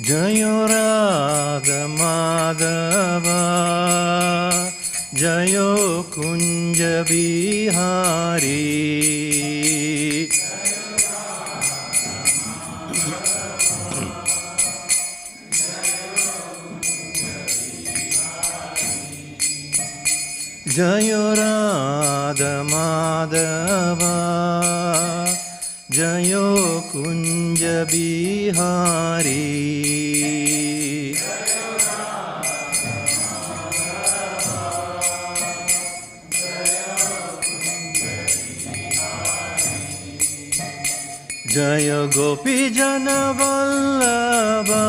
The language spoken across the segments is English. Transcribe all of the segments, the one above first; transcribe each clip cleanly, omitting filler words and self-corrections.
Jayo Radha Madhava, Jayo Kunja Bihari. Jayo Radha Madhava, Jayo Kunja Bihari. Jaya Gopi Jana Vallabha,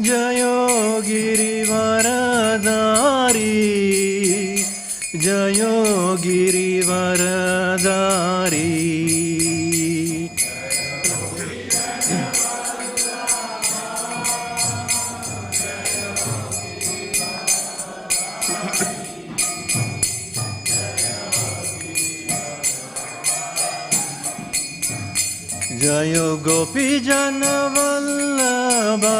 Jayo Girivaradari, Jayo Girivaradari. Jayo Gopi Jana Vallabha,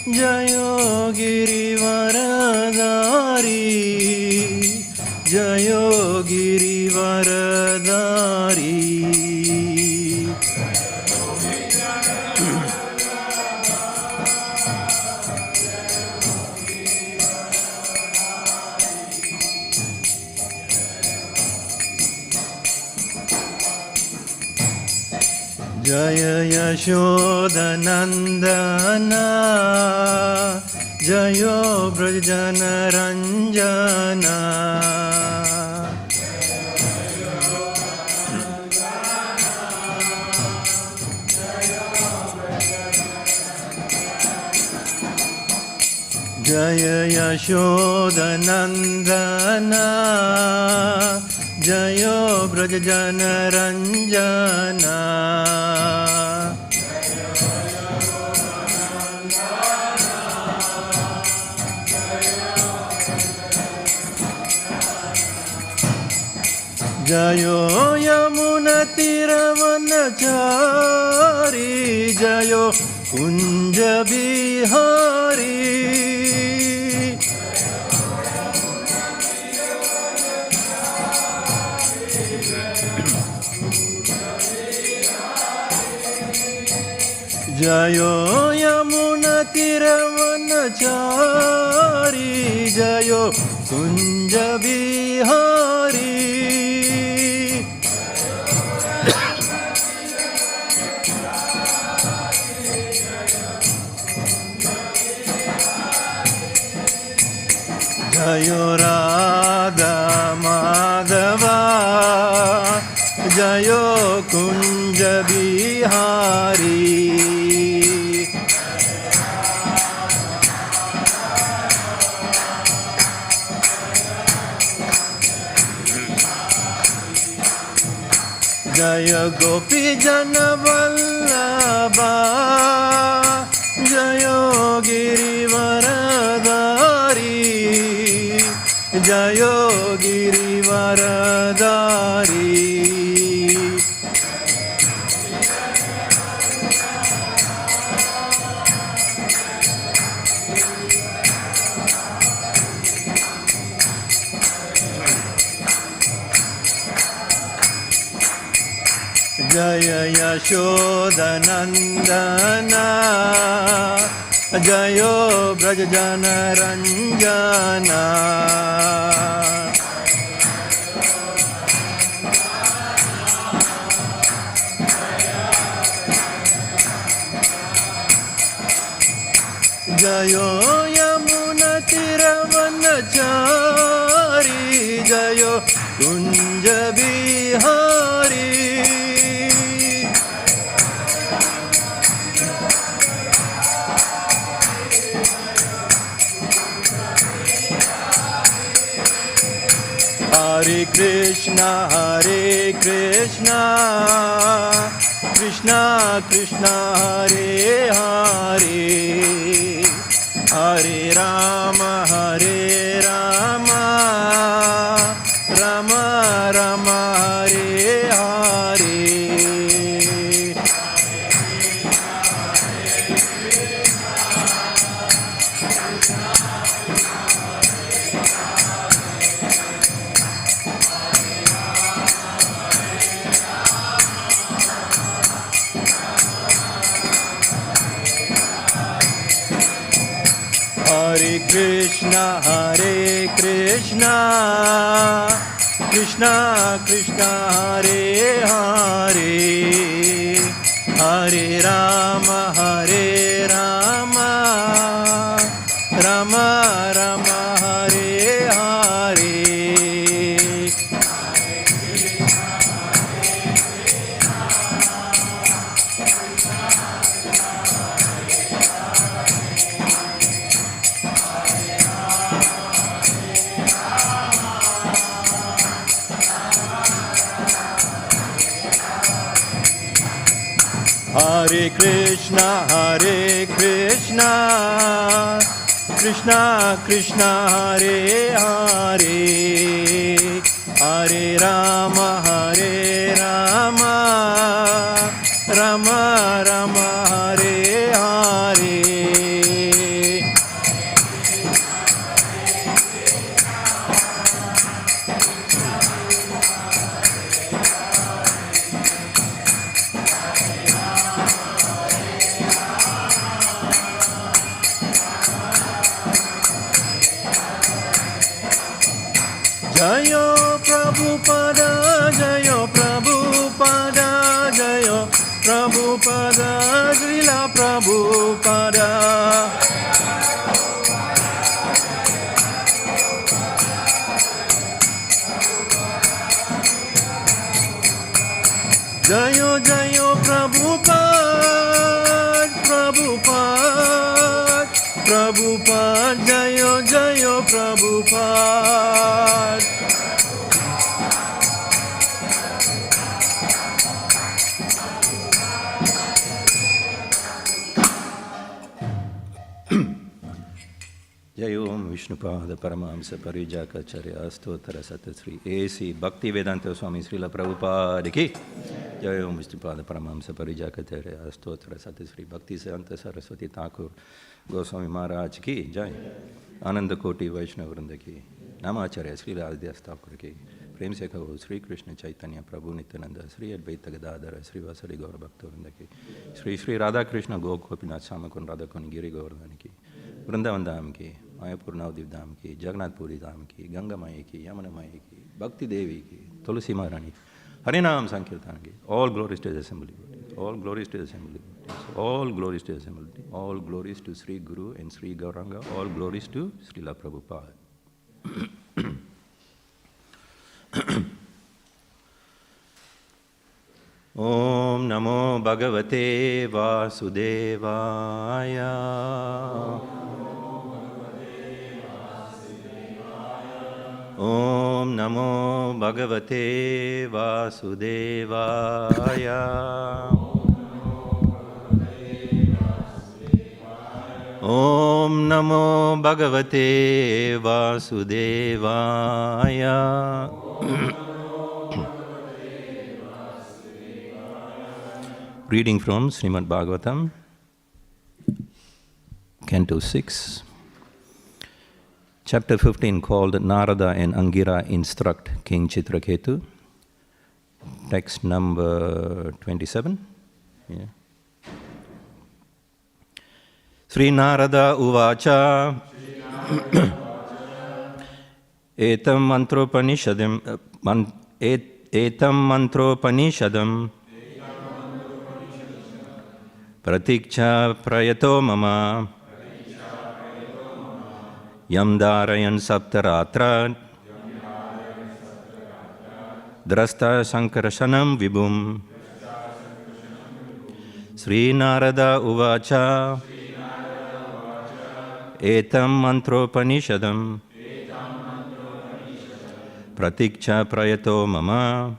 Jayo Girivaradari, Jayo Girivaradari. Jaya Yashoda Nandana, Jayo Brajana Ranjana. Jaya Yashoda Nandana, Jayo Brajana Ranjana. Jayo Yamuna Tiravanachari, Jayo Kunja Bihari. Jayo Yamuna Tiravanachari, Jayo Kunja Bihari. Jayo Radha Madhava, Jayo Kunja Bihari. Jaya Gopi Jana Vallabha, Jayo Girivaradari, Jayo Girivaradari. Jaya Yashoda Nandana, Jayo Brajana Ranjana. Jayo Yamuna Tiravanachari, Jayo Kunja Bihari. Hare Krishna, Krishna Krishna, Hare Hare, Hare Rama, Rama Rama, Hare Hare. Hare Krishna, Krishna Krishna, Hare Hare, Hare Rama, Rama Rama, Hare Hare. Hare Krishna, Krishna Krishna, Hare Hare, Hare Rama, Rama Rama, Hare Hare. Jayo Prabhupada, Jayo Prabhupada, Jayo Prabhupada, Srila Prabhupada. Jayo Jayo Prabhupada, Prabhupada, Prabhupada, Jayo Jayo Prabhupada. Jai Om Vishnupada Paramahamsa Parijaka-Acharya Stotra Satasri A.C. Bhaktivedanta Swami Srila Prabhupada ki. Jai Om Vishnupada Paramahamsa Parijaka-Acharya Stotra Satasri Bhaktivedanta Saraswati Thakur Goswami Maharaj ki. Jai Ananda Koti Vaishnava Vrinda ki. Namacharya Srila Adhyas Thakur ki. Prem se kaho Sri Krishna Chaitanya Prabhu Nityananda Sri Advaita Gadadhara Sri Vasari Gaura Bhakta Vrinda ki. Sri Radha Krishna Gopinath Samakun Radhakun Giri Govardhani ki. Vrindavan धाम की, मायापुर नवद्वीप धाम की, जगन्नाथपुरी धाम की, गंगा माई की, यमुना माई की, भक्ति देवी की, तुलसी महारानी, हरि नाम संकीर्तन की. All glories to the assembly. All glories to the assembly. All glories to the assembly. All glories to Sri Guru and Sri Gauranga. All glories to Srila Prabhupada. Om Namo Bhagavate Vasudevaya. Om Namo Bhagavate Vasudevaya. Om Namo Bhagavate Vasudevaya. Reading from Śrīmad Bhāgavatam, Canto 6, Chapter 15, called Narada and Angira Instruct King Chitraketu. Text number 27. Yeah. Sri Narada Uvacha Etam Mantropanishadam Pratiksha Prayato Mama Yam Darayan Saptaratra Drasta Sankarashanam Vibhum. Sri Narada Uvacha Etam Mantropanishadam Pratikcha prayato mama.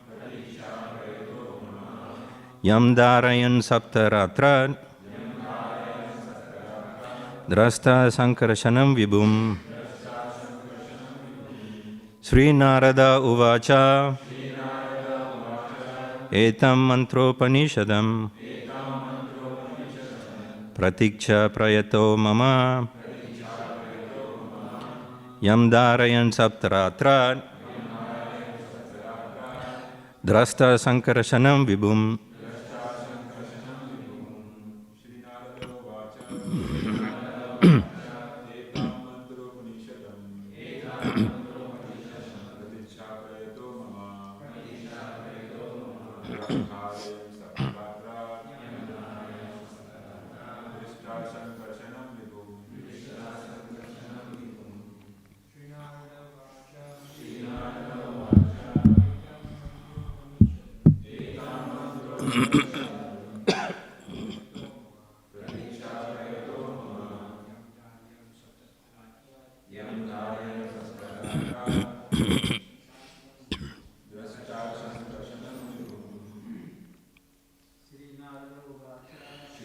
Yam darayan saptaratra. Drasta sankarashanam vibhum. Śrīnārada uvaca. Etam mantropanishadam. Pratikcha prayato mama. Yam darayan saptaratra. Drasta sankarashanam vibhum.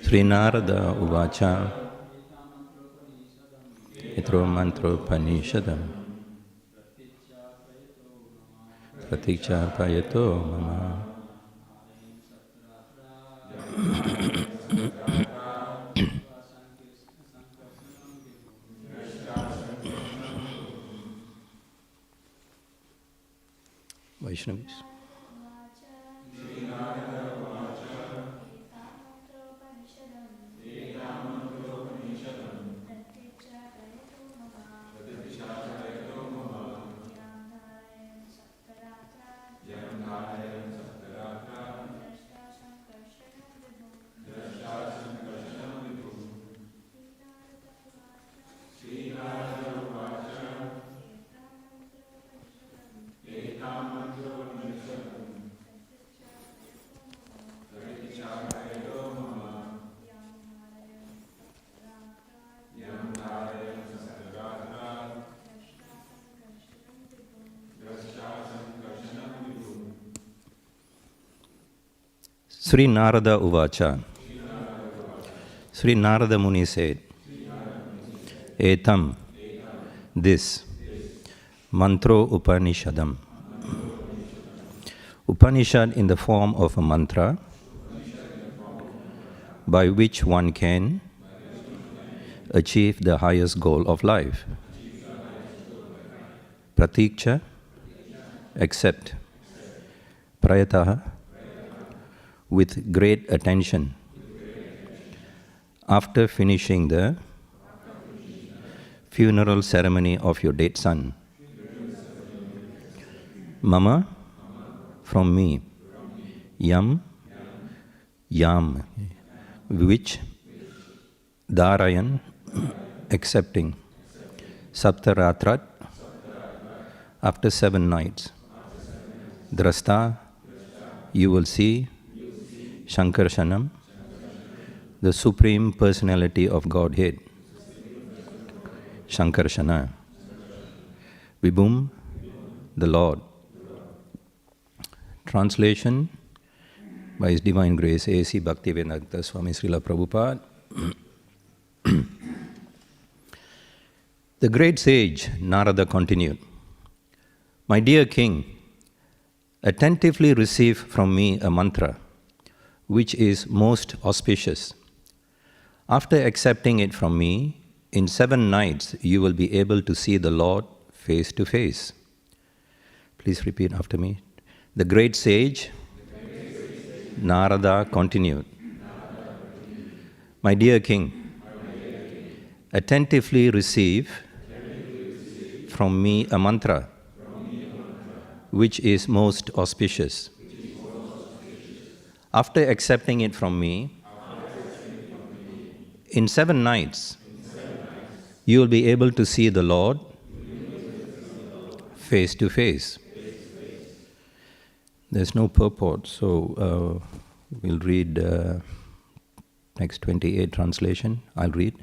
Śrīnārada uvaca. Etro mantropanishadam. Pratikcha prayato mama. Vaishnavis. Sri Narada Uvacha. Sri Narada Muni said, Etam, this, Mantro Upanishadam. Upanishad in the form of a mantra by which one can achieve the highest goal of life. Pratiksha, accept. Prayataha, with great attention. After finishing the funeral ceremony of your dead son. Mama, from me. Yam, which. Darayan, accepting. Saptaratrat, after 7 nights. Drasta, you will see. Shankarshanam, the Supreme Personality of Godhead. Shankarshana. Vibhum, the Lord. Translation by His Divine Grace, A.C. Bhaktivedanta Swami Srila Prabhupada. The great sage Narada continued, My dear king, attentively receive from me a mantra, which is most auspicious. After accepting it from me, in 7 nights you will be able to see the Lord face to face. Please repeat after me. The great sage, Narada continued, My dear king, attentively receive from me a mantra, which is most auspicious. After accepting it from me, in 7 nights, you will be able to see the Lord face to face. There's no purport, so we'll read next 28 translation. I'll read.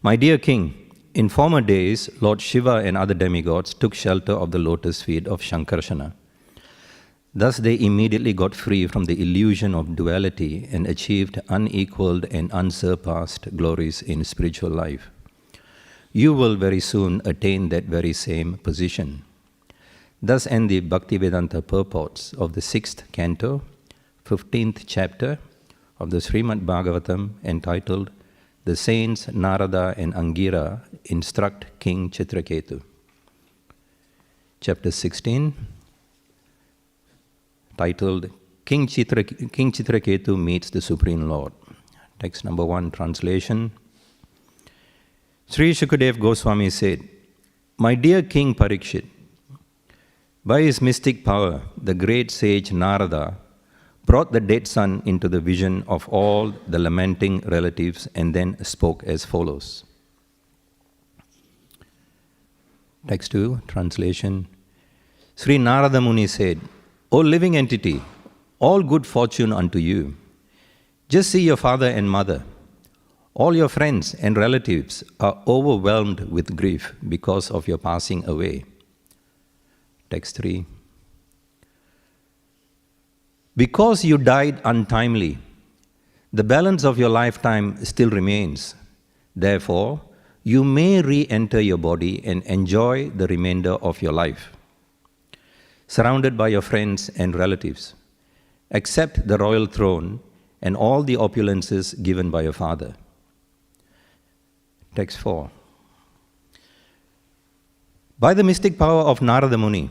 My dear king, In former days, Lord Shiva and other demigods took shelter of the lotus feet of Shankarsana. Thus they immediately got free from the illusion of duality and achieved unequaled and unsurpassed glories in spiritual life. You will very soon attain that very same position. Thus end the Bhaktivedanta purports of the 6th canto, 15th chapter of the Śrīmad Bhāgavatam, entitled The Saints Narada and Angira Instruct King Chitraketu. Chapter 16, titled King Chitraketu Meets the Supreme Lord. Text number 1, translation. Sri Shukadev Goswami said, My dear King Parikshit, by his mystic power, the great sage Narada brought the dead son into the vision of all the lamenting relatives and then spoke as follows. Text 2, translation. Sri Narada Muni said, O living entity, all good fortune unto you. Just see your father and mother. All your friends and relatives are overwhelmed with grief because of your passing away. Text 3. Because you died untimely, the balance of your lifetime still remains. Therefore, you may re-enter your body and enjoy the remainder of your life. Surrounded by your friends and relatives, accept the royal throne and all the opulences given by your father. Text 4. By the mystic power of Narada Muni,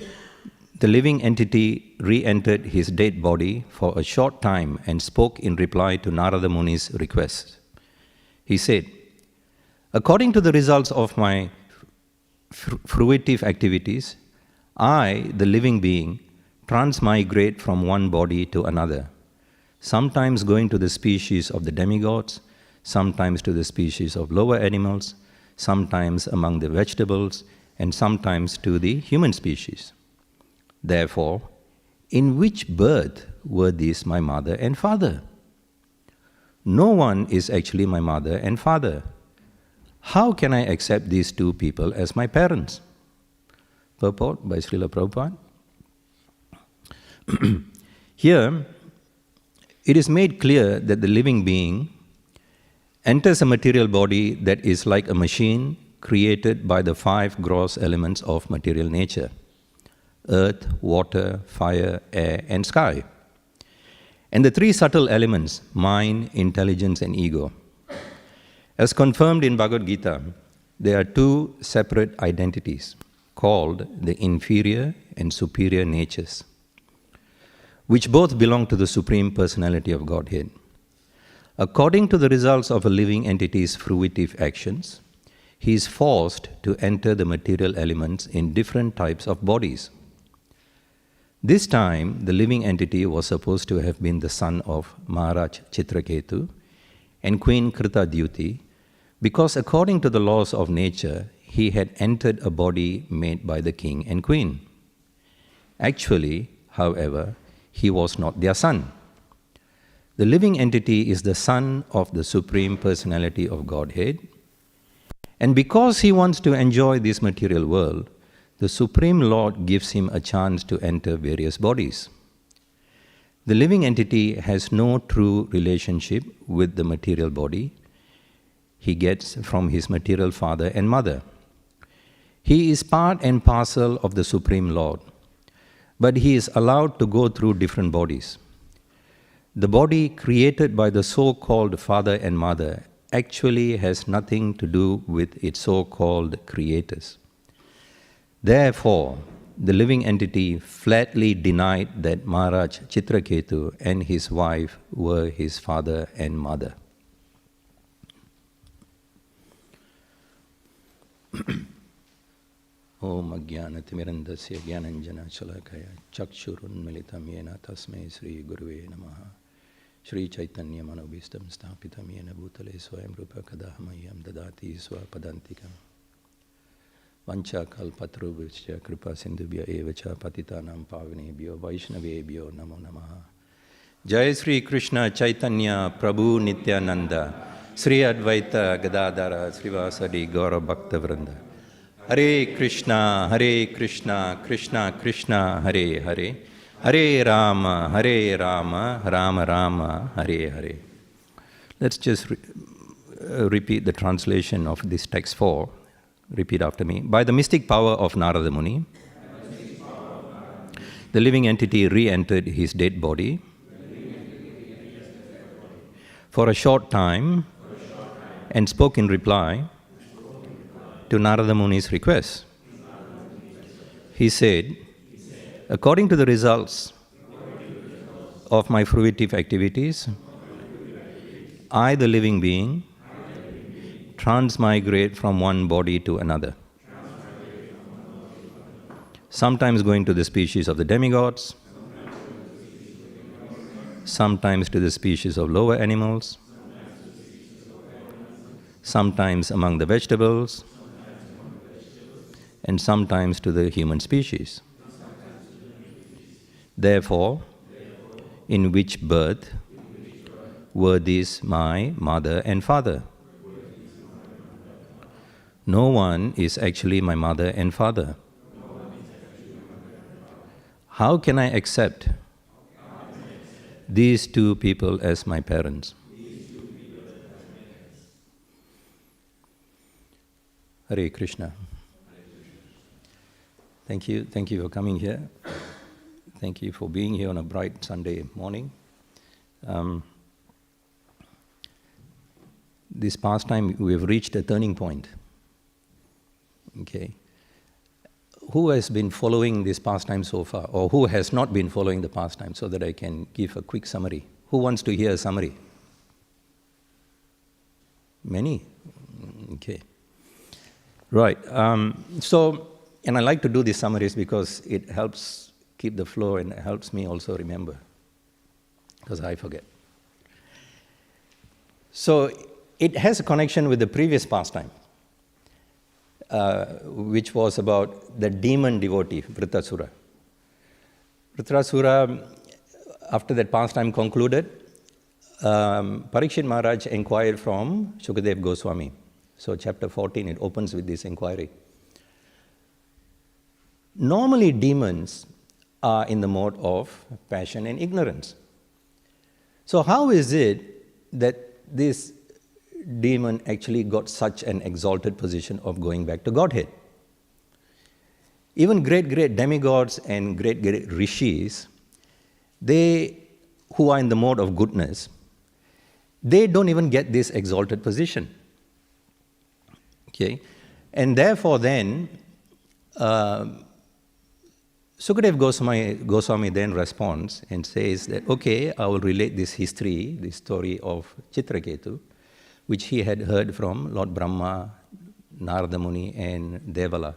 the living entity re-entered his dead body for a short time and spoke in reply to Narada Muni's request. He said, According to the results of my fruitive activities, I, the living being, transmigrate from one body to another, sometimes going to the species of the demigods, sometimes to the species of lower animals, sometimes among the vegetables, and sometimes to the human species. Therefore, in which birth were these my mother and father? No one is actually my mother and father. How can I accept these two people as my parents? Purport by Srila Prabhupada. Here, it is made clear that the living being enters a material body that is like a machine created by the 5 gross elements of material nature: earth, water, fire, air, and sky. And the 3 subtle elements, mind, intelligence, and ego. As confirmed in Bhagavad Gita, there are 2 separate identities called the inferior and superior natures, which both belong to the Supreme Personality of Godhead. According to the results of a living entity's fruitive actions, he is forced to enter the material elements in different types of bodies. This time, the living entity was supposed to have been the son of Maharaj Chitraketu and Queen Kritadyuti, because according to the laws of nature, he had entered a body made by the king and queen. Actually, however, he was not their son. The living entity is the son of the Supreme Personality of Godhead, and because he wants to enjoy this material world, the Supreme Lord gives him a chance to enter various bodies. The living entity has no true relationship with the material body he gets from his material father and mother. He is part and parcel of the Supreme Lord, but he is allowed to go through different bodies. The body created by the so-called father and mother actually has nothing to do with its so-called creators. Therefore, the living entity flatly denied that Maharaj Chitraketu and his wife were his father and mother. Om Ajnanatimirandasya Jnananjana Shalakaya Chakshurunmilitam Yena Tasmai Sri Guruve Namaha Shri Chaitanya Manobhistam Sthapitam Yena Bhutale Swayam Rupa Kadahamayam Dadati Swapadantikam Vancha Kalpatrubhya Kripa Sindhubhya Evacha Patitanam Pavanebhyo Vaishnavebhyo Namo Namaha. Jai Sri Krishna Chaitanya Prabhu Nityananda Sri Advaita Gadadhara Srivasadi Gaura Bhakta Vrinda. Hare Krishna, Krishna Krishna, Hare Hare, Hare Rama, Rama Rama, Hare Hare. Let's just repeat the translation of this text 4. Repeat after me. By the mystic power of Narada Muni, the living entity re-entered his dead body for a short time and spoke in reply to Narada Muni's request. He said, according to the results of my fruitive activities, I, the living being, transmigrate from one body to another. Sometimes going to the species of the demigods, sometimes to the species of lower animals, sometimes among the vegetables, and sometimes to the human species. Therefore, in which birth were these my mother and father? No one is actually my mother and father. How can I accept these two people as my parents? Hare Krishna. Thank you for coming here. Thank you for being here on a bright Sunday morning. This past time we have reached a turning point. Okay. Who has been following this pastime so far, or who has not been following the pastime, so that I can give a quick summary? Who wants to hear a summary? Many? Okay. Right. And I like to do these summaries because it helps keep the flow and it helps me also remember, because I forget. So it has a connection with the previous pastime, which was about the demon devotee, Vritrasura. Vritrasura, after that pastime concluded, Parikshit Maharaj inquired from Shukadev Goswami. So chapter 14, it opens with this inquiry. Normally demons are in the mode of passion and ignorance. So how is it that this demon actually got such an exalted position of going back to Godhead? Even great demigods and great rishis, they who are in the mode of goodness, they don't even get this exalted position. Okay? And therefore then, Sukadeva Goswami then responds and says that, okay, I will relate this history, this story of Chitraketu, which he had heard from Lord Brahma, Narada Muni, and Devala.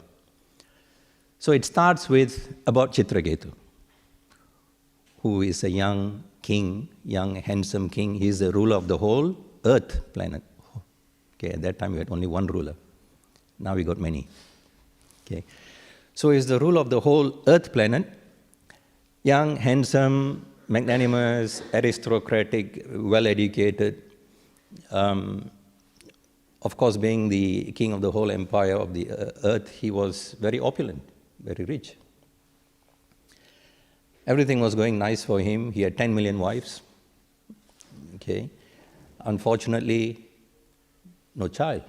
So it starts with about Chitraketu, who is a young king, young handsome king. He is the ruler of the whole earth planet. Okay, at that time we had only one ruler. Now we got many. Okay. So he is the ruler of the whole earth planet, young, handsome, magnanimous, aristocratic, well-educated. Of course, being the king of the whole empire of the earth, he was very opulent, very rich. Everything was going nice for him. He had 10 million wives. Okay. Unfortunately, no child.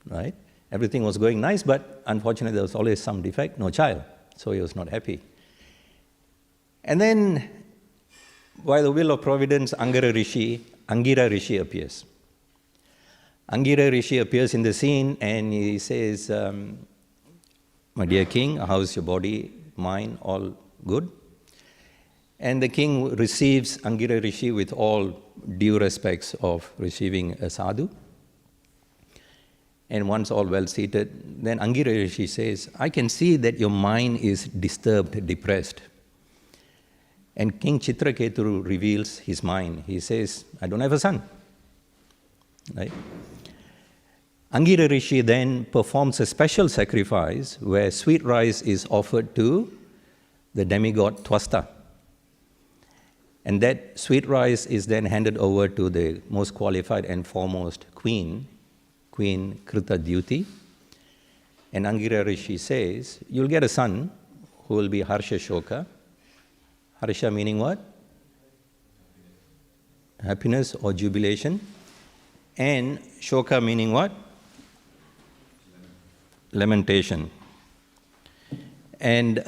Right? Everything was going nice, but unfortunately there was always some defect, no child. So he was not happy. And then, by the will of Providence, Angira Rishi appears. Angira Rishi appears in the scene and he says, my dear king, how's your body, mind, all good? And the king receives Angira Rishi with all due respects of receiving a sadhu. And once all well seated, then Angira Rishi says, I can see that your mind is disturbed, depressed. And King Chitraketu reveals his mind. He says, I don't have a son. Right? Angira Rishi then performs a special sacrifice where sweet rice is offered to the demigod Twasta. And that sweet rice is then handed over to the most qualified and foremost queen, Queen Krita Dyuti. And Angira Rishi says, you'll get a son who will be Harsha Shoka. Harsha meaning what? Happiness or jubilation. And Shoka meaning what? Lamentation. And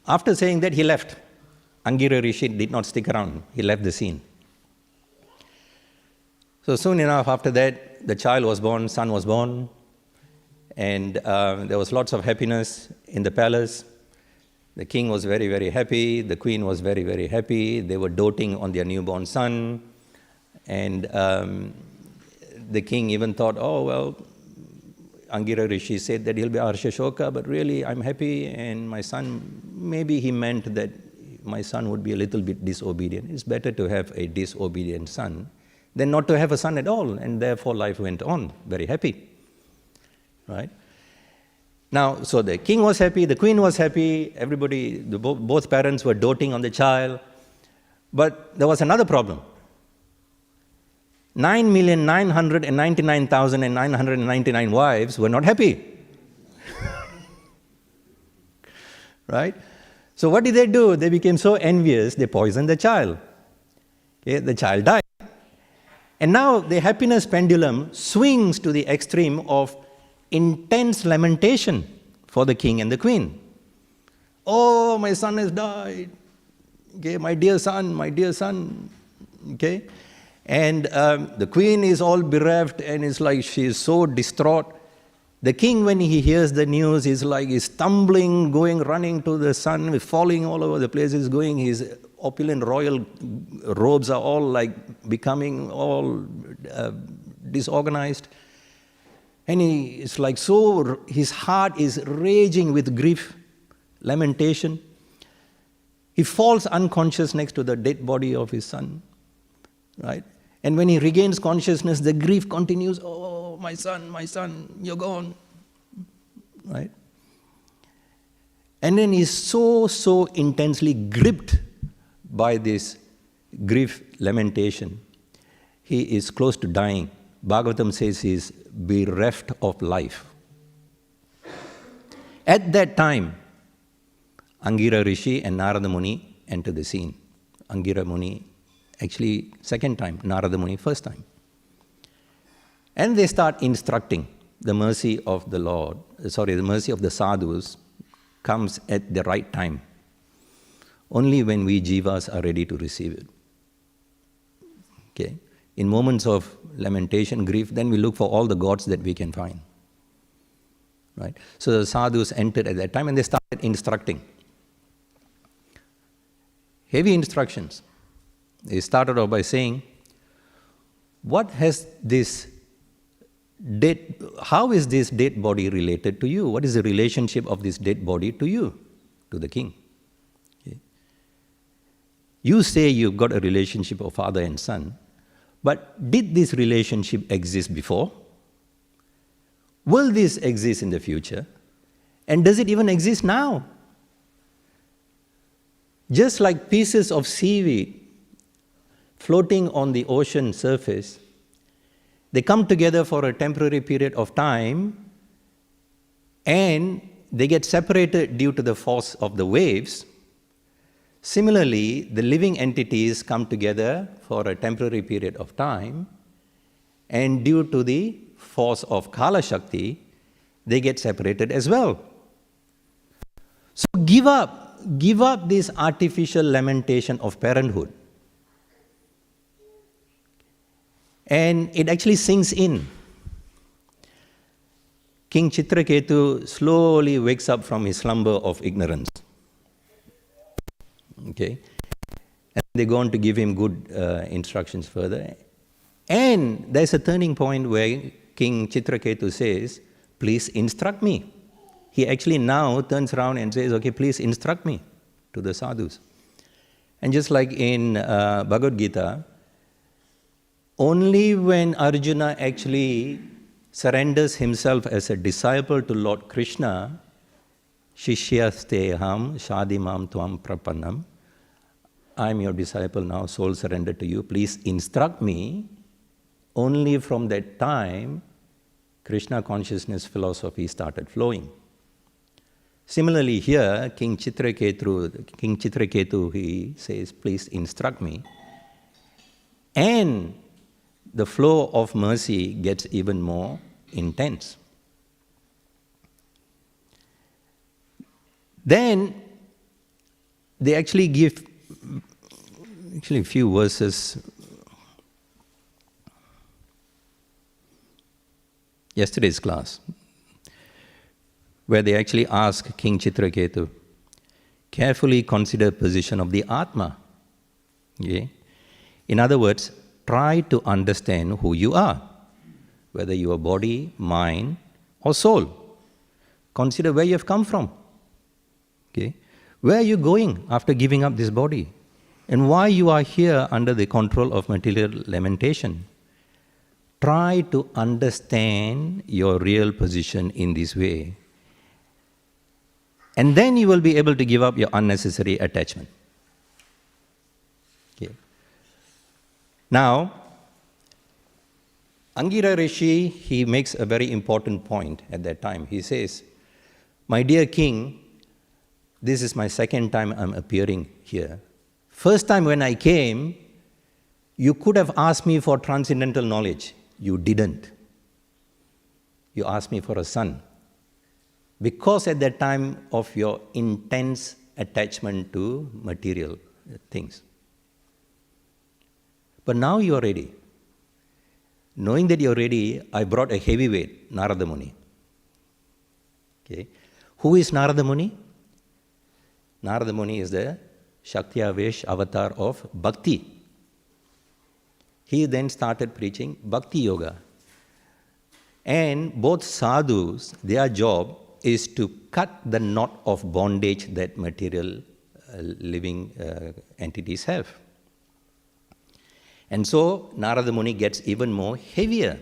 after saying that, he left. Angira Rishi did not stick around. He left the scene. So soon enough after that, the child was born, son was born, and there was lots of happiness in the palace. The king was very, very happy. The queen was very, very happy. They were doting on their newborn son. And the king even thought, oh, well, Angira Rishi said that he'll be Harsha Shoka, but really I'm happy, and my son, maybe he meant that my son would be a little bit disobedient. It's better to have a disobedient son than not to have a son at all, and therefore life went on, very happy, right? Now, so the king was happy, the queen was happy, everybody, both parents were doting on the child, but there was another problem. 9,999,999 wives were not happy, right? So what did they do? They became so envious, they poisoned the child. Okay, the child died. And now the happiness pendulum swings to the extreme of intense lamentation for the king and the queen. Oh, my son has died. Okay, my dear son, okay? And the queen is all bereft and it's like she is so distraught. The king, when he hears the news, is like he's stumbling, running to the son, falling all over the place. He's going, his opulent royal robes are all like becoming all disorganized. And he is like so, his heart is raging with grief, lamentation. He falls unconscious next to the dead body of his son, right? And when he regains consciousness, the grief continues. Oh, my son, you're gone, right? And then he's so intensely gripped by this grief lamentation. He is close to dying. Bhagavatam says he is bereft of life. At that time, Angira Rishi and Narada Muni enter the scene. Angira Muni, actually second time, Narada Muni first time. And they start instructing. The mercy of the Lord, the mercy of the sadhus comes at the right time. Only when we jivas are ready to receive it. Okay? In moments of lamentation, grief, then we look for all the gods that we can find. Right? So the sadhus entered at that time and they started instructing. Heavy instructions. They started off by saying, how is this dead body related to you? What is the relationship of this dead body to you, to the king? Okay. You say you've got a relationship of father and son, but did this relationship exist before? Will this exist in the future? And does it even exist now? Just like pieces of seaweed floating on the ocean surface, they come together for a temporary period of time and they get separated due to the force of the waves. Similarly, the living entities come together for a temporary period of time and due to the force of Kala Shakti, they get separated as well. So give up this artificial lamentation of parenthood. And it actually sinks in. King Chitraketu slowly wakes up from his slumber of ignorance. Okay? And they go on to give him good instructions further. And there's a turning point where King Chitraketu says, please instruct me. He actually now turns around and says, okay, please instruct me to the sadhus. And just like in Bhagavad Gita, only when Arjuna actually surrenders himself as a disciple to Lord Krishna, Shishyasteham Shadimam Tvam Prapannam, I'm your disciple now, soul surrendered to you, please instruct me. Only from that time, Krishna consciousness philosophy started flowing. Similarly here, King Chitraketu, he says, please instruct me. And the flow of mercy gets even more intense. Then they actually give a few verses. Yesterday's class, where they actually ask King Chitraketu, carefully consider position of the Atma. Okay? In other words, try to understand who you are, whether you are body, mind, or soul. Consider where you have come from. Okay? Where are you going after giving up this body? And why you are here under the control of material lamentation. Try to understand your real position in this way. And then you will be able to give up your unnecessary attachment. Okay. Now, Angira Rishi, he makes a very important point at that time. He says, my dear king, this is my second time I'm appearing here. First time when I came, you could have asked me for transcendental knowledge. You didn't. You asked me for a son. Because at that time of your intense attachment to material things. But now you are ready. Knowing that you are ready, I brought a heavyweight, Narada Muni. Okay. Who is Narada Muni? Narada Muni is the Shakti-Avesh avatar of Bhakti. He then started preaching Bhakti Yoga. And both sadhus, their job is to cut the knot of bondage that material living entities have. And so Narada Muni gets even more heavier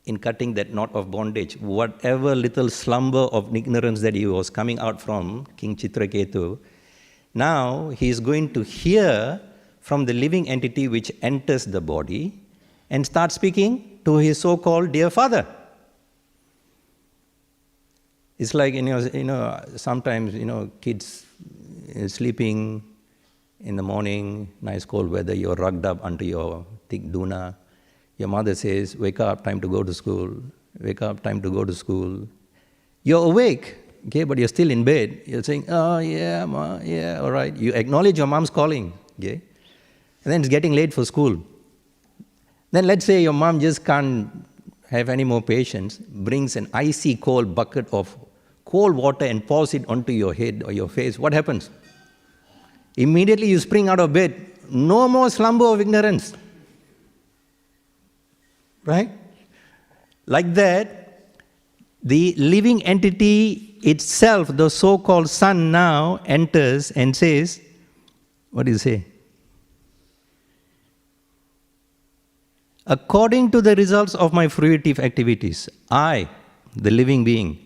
in cutting that knot of bondage. Whatever little slumber of ignorance that he was coming out from, King Chitraketu, now he is going to hear from the living entity which enters the body and start speaking to his so-called dear father. It's like, sometimes, kids sleeping in the morning, nice cold weather, you're rugged up under your thick duna. Your mother says, wake up, time to go to school. Wake up, time to go to school. You're awake, okay, but you're still in bed. You're saying, oh, yeah, ma, yeah, all right. You acknowledge your mom's calling, okay? And then it's getting late for school. Then let's say your mom just can't have any more patience, brings an icy cold bucket of cold water and pours it onto your head or your face. What happens? Immediately you spring out of bed. No more slumber of ignorance. Right? Like that, the living entity itself, the so-called sun now enters and says, what do you say? According to the results of my fruitive activities, I, the living being,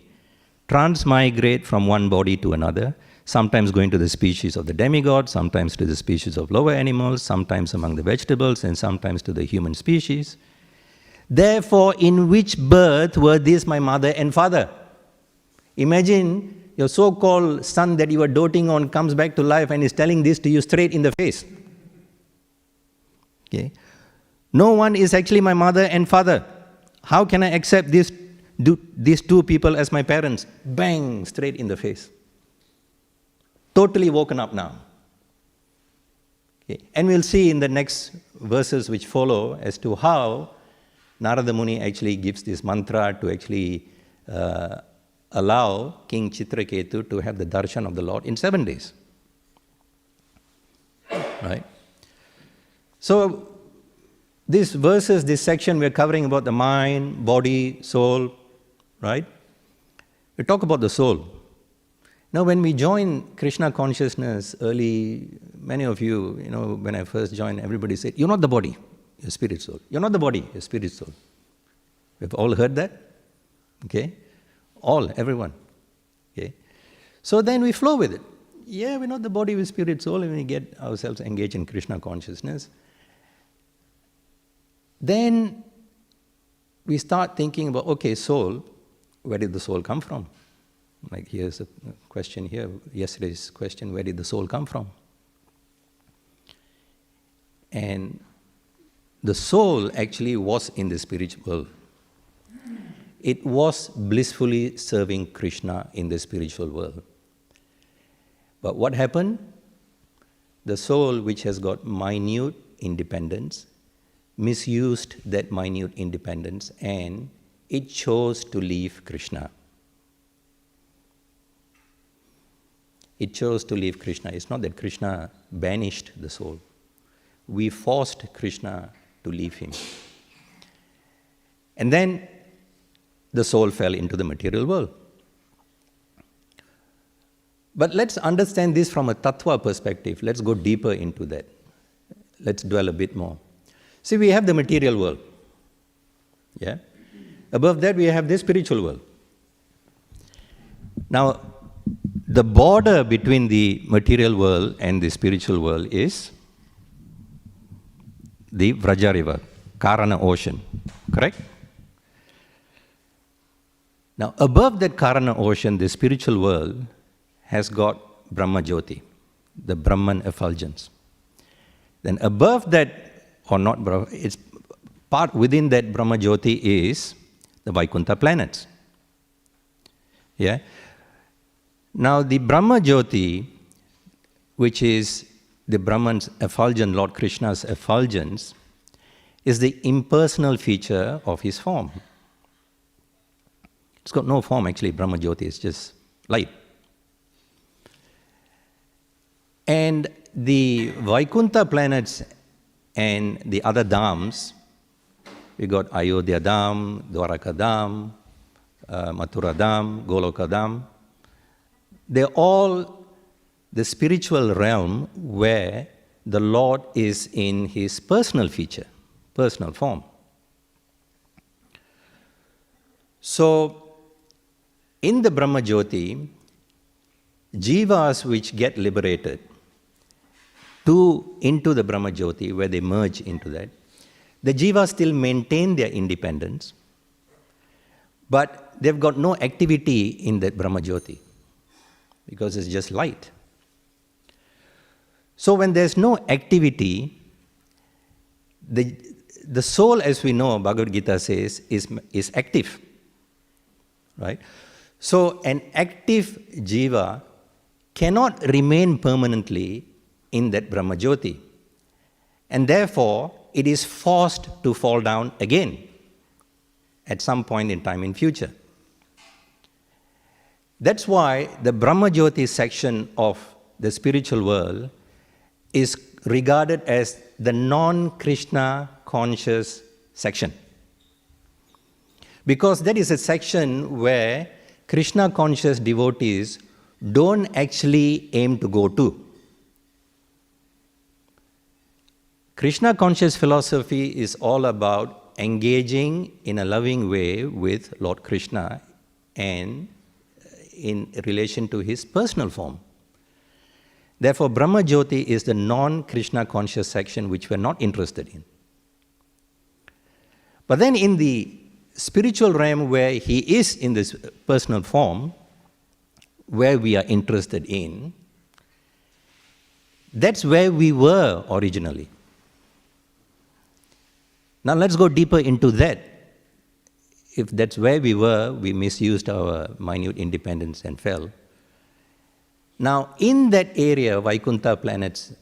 transmigrate from one body to another, sometimes going to the species of the demigod, sometimes to the species of lower animals, sometimes among the vegetables, and sometimes to the human species. Therefore, in which birth were these my mother and father? Imagine your so-called son that you were doting on comes back to life and is telling this to you straight in the face. Okay. No one is actually my mother and father. How can I accept these two people as my parents? Bang, straight in the face. Totally woken up now. Okay. And we'll see in the next verses which follow as to how Narada Muni actually gives this mantra to actually allow King Chitraketu to have the darshan of the Lord in 7 days. Right? So, these verses, this section, we're covering about the mind, body, soul, right? We talk about the soul. Now, when we join Krishna consciousness early, many of you, when I first joined, everybody said, you're not the body, you're spirit soul. You're not the body, you're spirit soul. We've all heard that, okay? All, everyone, okay? So then we flow with it. yeah, we're not the body, we're spirit, soul, and we get ourselves engaged in Krishna consciousness. Then we start thinking about, okay, soul, where did the soul come from? Like here's a question here, yesterday's question, where did the soul come from? And the soul actually was in the spiritual world. It was blissfully serving Krishna in the spiritual world. But what happened? The soul, which has got minute independence, misused that minute independence, and it chose to leave Krishna. It chose to leave Krishna. It's not that Krishna banished the soul. We forced Krishna to leave him. And then the soul fell into the material world. But let's understand this from a tattva perspective. Let's go deeper into that. Let's dwell a bit more. See, we have the material world. Yeah? Above that, we have the spiritual world. Now, the border between the material world and the spiritual world is the Vraja river, Karana ocean, correct? Now, above that Karana ocean, the spiritual world has got Brahma Jyoti, the Brahman effulgence. Then above that, or not Brahma, it's part within that Brahma Jyoti is the Vaikuntha planets. Yeah? Now, the Brahma Jyoti, which is the Brahman's effulgence, Lord Krishna's effulgence, is the impersonal feature of his form. It's got no form actually, Brahma Jyoti is just light. And the Vaikuntha planets and the other dhams, we got Ayodhya Dham, Dwaraka Dham, Mathura Dham, Goloka Dham. They're all the spiritual realm where the Lord is in his personal feature, personal form. So, in the Brahma Jyoti, jivas which get liberated into the Brahma Jyoti, where they merge into that, the jivas still maintain their independence, but they've got no activity in that Brahma Jyoti, because it's just light. So when there's no activity, the soul, as we know, Bhagavad Gita says, is active, right? So an active jiva cannot remain permanently in that Brahma Jyoti, and therefore it is forced to fall down again at some point in time in future. That's why the Brahma Jyoti section of the spiritual world is regarded as the non-Krishna conscious section. Because that is a section where Krishna conscious devotees don't actually aim to go to. Krishna conscious philosophy is all about engaging in a loving way with Lord Krishna and in relation to his personal form. Therefore, Brahma Jyoti is the non-Krishna conscious section which we're not interested in. But then in the spiritual realm where he is in this personal form, where we are interested in, that's where we were originally. Now let's go deeper into that. If that's where we were, we misused our minute independence and fell. Now, in that area, Vaikuntha planets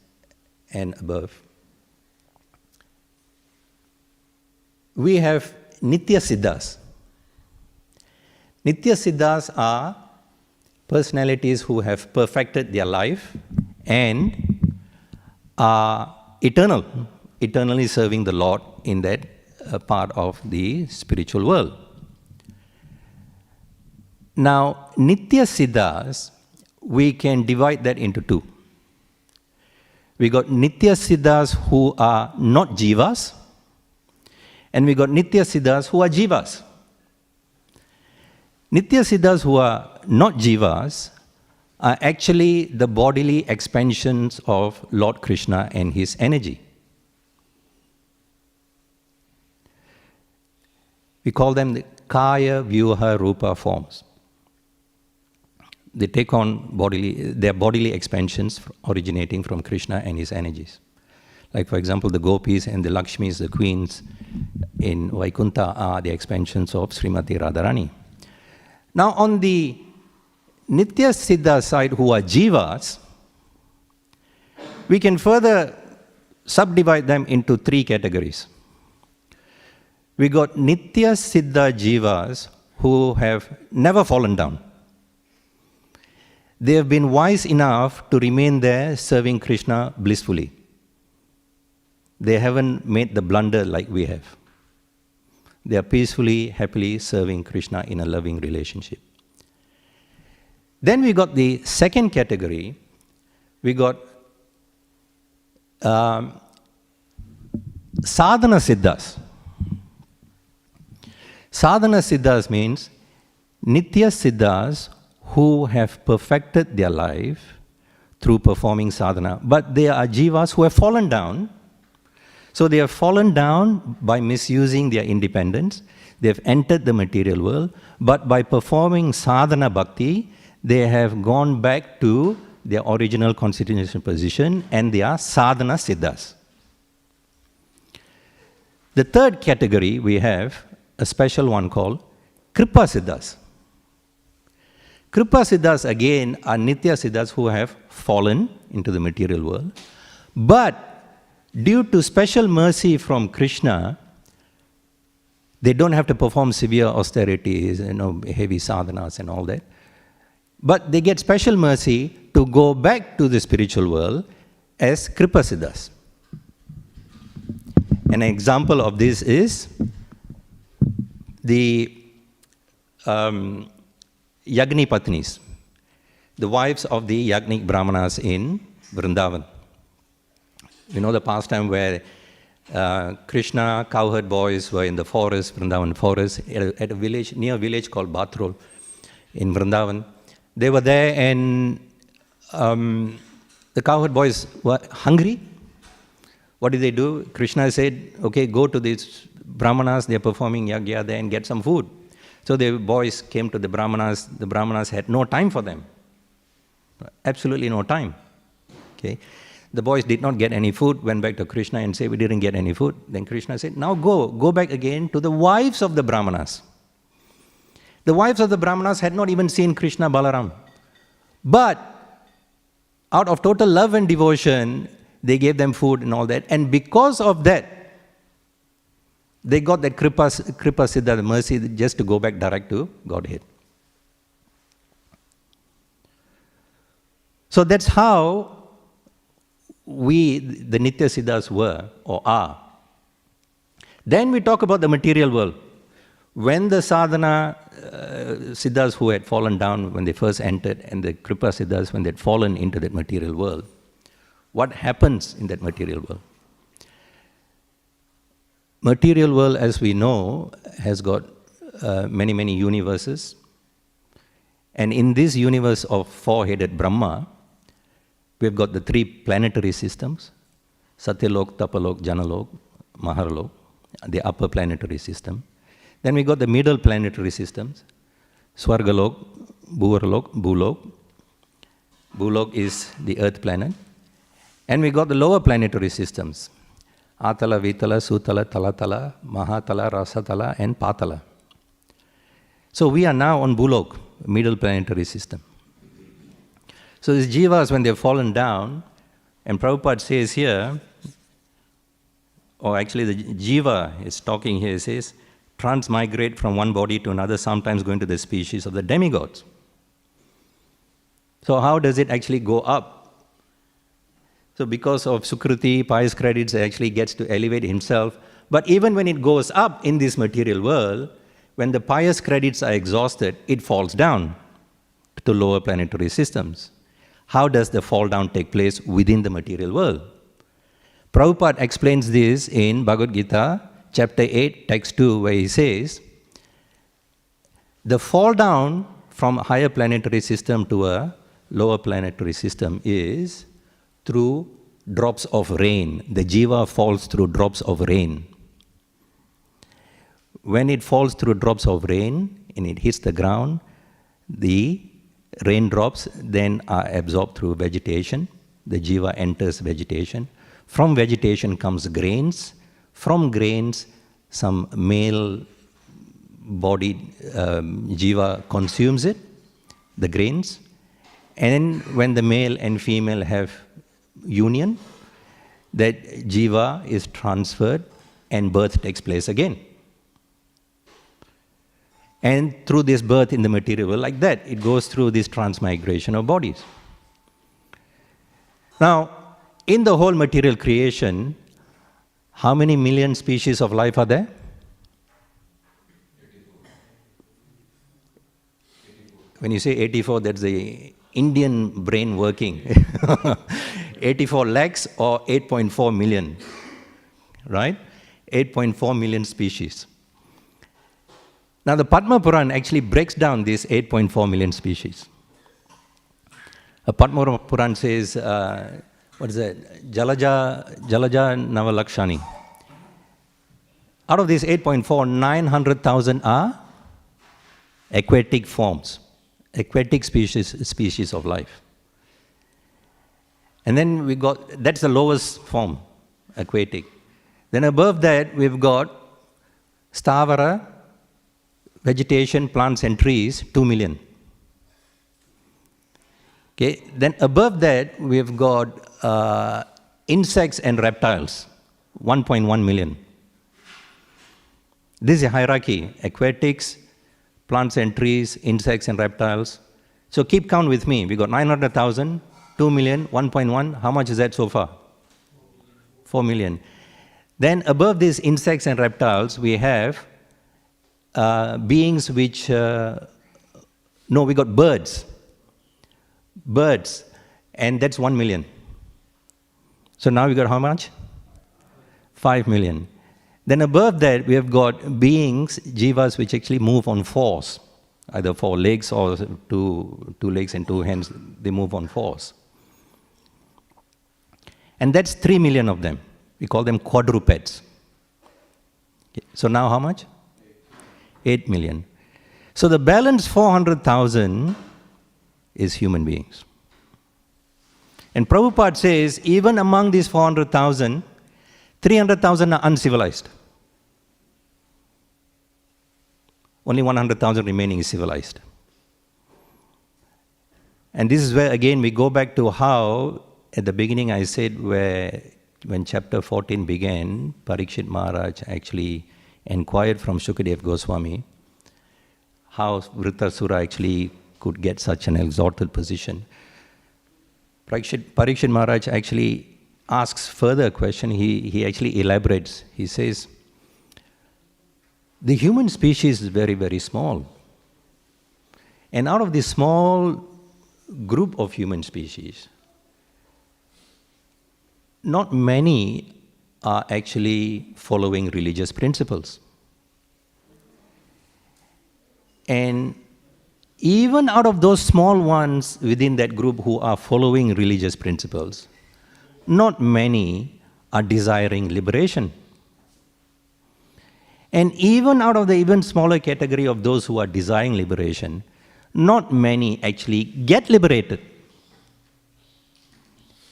and above, we have Nithya Siddhas. Nithya Siddhas are personalities who have perfected their life and are eternally serving the Lord in that part of the spiritual world. Now, Nithya Siddhas, we can divide that into two. We got Nithya Siddhas who are not jivas, and we got Nithya Siddhas who are jivas. Nithya Siddhas who are not jivas are actually the bodily expansions of Lord Krishna and his energy. We call them the Kaya, Vyuha, Rupa forms. They take on their bodily expansions originating from Krishna and his energies. Like, for example, the gopis and the Lakshmis, the queens in Vaikuntha, are the expansions of Srimati Radharani. Now, on the Nithya Siddhas side, who are jivas, we can further subdivide them into three categories. We got Nithya Siddha jivas who have never fallen down. They have been wise enough to remain there serving Krishna blissfully. They haven't made the blunder like we have. They are peacefully, happily serving Krishna in a loving relationship. Then we got the second category. We got Sadhana Siddhas. Sadhana Siddhas means Nithya Siddhas who have perfected their life through performing sadhana. But they are jivas who have fallen down. So they have fallen down by misusing their independence. They have entered the material world. But by performing sadhana bhakti, they have gone back to their original constitutional position, and they are sadhana siddhas. The third category, we have a special one called kripa siddhas. Kripa siddhas again are nithya siddhas who have fallen into the material world, but due to special mercy from Krishna, they don't have to perform severe austerities, heavy sadhanas and all that. But they get special mercy to go back to the spiritual world as kripa siddhas. An example of this is the Yagni Patnis, the wives of the Yagnik Brahmanas in Vrindavan. You know the pastime where Krishna cowherd boys were in the forest, Vrindavan forest, at a village, near a village called Mathura in Vrindavan. They were there and the cowherd boys were hungry. What did they do? Krishna said, okay, go to these Brahmanas, they are performing yagya there, and get some food. So the boys came to the Brahmanas had no time for them. Absolutely no time. Okay. The boys did not get any food, went back to Krishna and said, we didn't get any food. Then Krishna said, now go back again to the wives of the Brahmanas. The wives of the Brahmanas had not even seen Krishna Balaram. But out of total love and devotion, they gave them food and all that. And because of that, they got that kripa siddha, the mercy, just to go back direct to Godhead. So that's how we, the Nithya Siddhas, were or are. Then we talk about the material world. When the sadhana siddhas who had fallen down when they first entered, and the kripa siddhas when they had fallen into that material world, what happens in that material world? Material world, as we know, has got many, many universes. And in this universe of four-headed Brahma, we've got the three planetary systems, Satyalok, Tapalok, Janalok, Maharalok, the upper planetary system. Then we got the middle planetary systems, Swargalok, Bhuvarlok, Bhulok. Bhulok is the earth planet. And we got the lower planetary systems, Atala, Vitala, Sutala, Talatala, Mahatala, Rasatala, and Patala. So we are now on Bhulok, middle planetary system. So these jivas, when they've fallen down, and Prabhupada says here, or actually the jiva is talking here, says, transmigrate from one body to another, sometimes going to the species of the demigods. So how does it actually go up? So because of Sukruti, pious credits, it actually gets to elevate himself. But even when it goes up in this material world, when the pious credits are exhausted, it falls down to lower planetary systems. How does the fall down take place within the material world? Prabhupada explains this in Bhagavad Gita, chapter 8, text 2, where he says, the fall down from a higher planetary system to a lower planetary system is through drops of rain. The jiva falls through drops of rain. When it falls through drops of rain and it hits the ground, the raindrops then are absorbed through vegetation. The jiva enters vegetation. From vegetation comes grains. From grains, some male bodied jiva consumes it, the grains. And when the male and female have union, that jiva is transferred and birth takes place again. And through this birth in the material world, like that, it goes through this transmigration of bodies. Now, in the whole material creation, how many million species of life are there? 84. When you say 84, that's the Indian brain working. 84 lakhs or 8.4 million, right? 8.4 million species. Now the Padma Puran actually breaks down these 8.4 million species. Padma Puran says, what is that? Jalaja Navalakshani. Out of these 8.4, 900,000 are aquatic forms, aquatic species of life. And then we got, that's the lowest form, aquatic. Then above that, we've got Stavara, vegetation, plants and trees, 2 million. Okay, then above that, we've got insects and reptiles, 1.1 million. This is a hierarchy, aquatics, plants and trees, insects and reptiles. So keep count with me. We got 900,000, 2 million, 1.1. How much is that so far? 4 million. Then above these insects and reptiles, we have beings which, we got birds. Birds, and that's 1 million. So now we got how much? 5 million. Then above that, we have got beings, jivas, which actually move on fours, either 4 legs or two legs and 2 hands, they move on fours. And that's 3 million of them. We call them quadrupeds. Okay. So now how much? 8 million. So the balance 400,000 is human beings. And Prabhupada says, even among these 400,000, 300,000 are uncivilized. Only 100,000 remaining is civilized. And this is where again we go back to how, at the beginning I said, when chapter 14 began, Parikshit Maharaj actually inquired from Shukadev Goswami how Vritrasura actually could get such an exalted position. Parikshit Maharaj actually asks further question. He actually elaborates. He says, the human species is very, very small. And out of this small group of human species, not many are actually following religious principles. And even out of those small ones within that group who are following religious principles, not many are desiring liberation. And even out of the even smaller category of those who are desiring liberation, not many actually get liberated.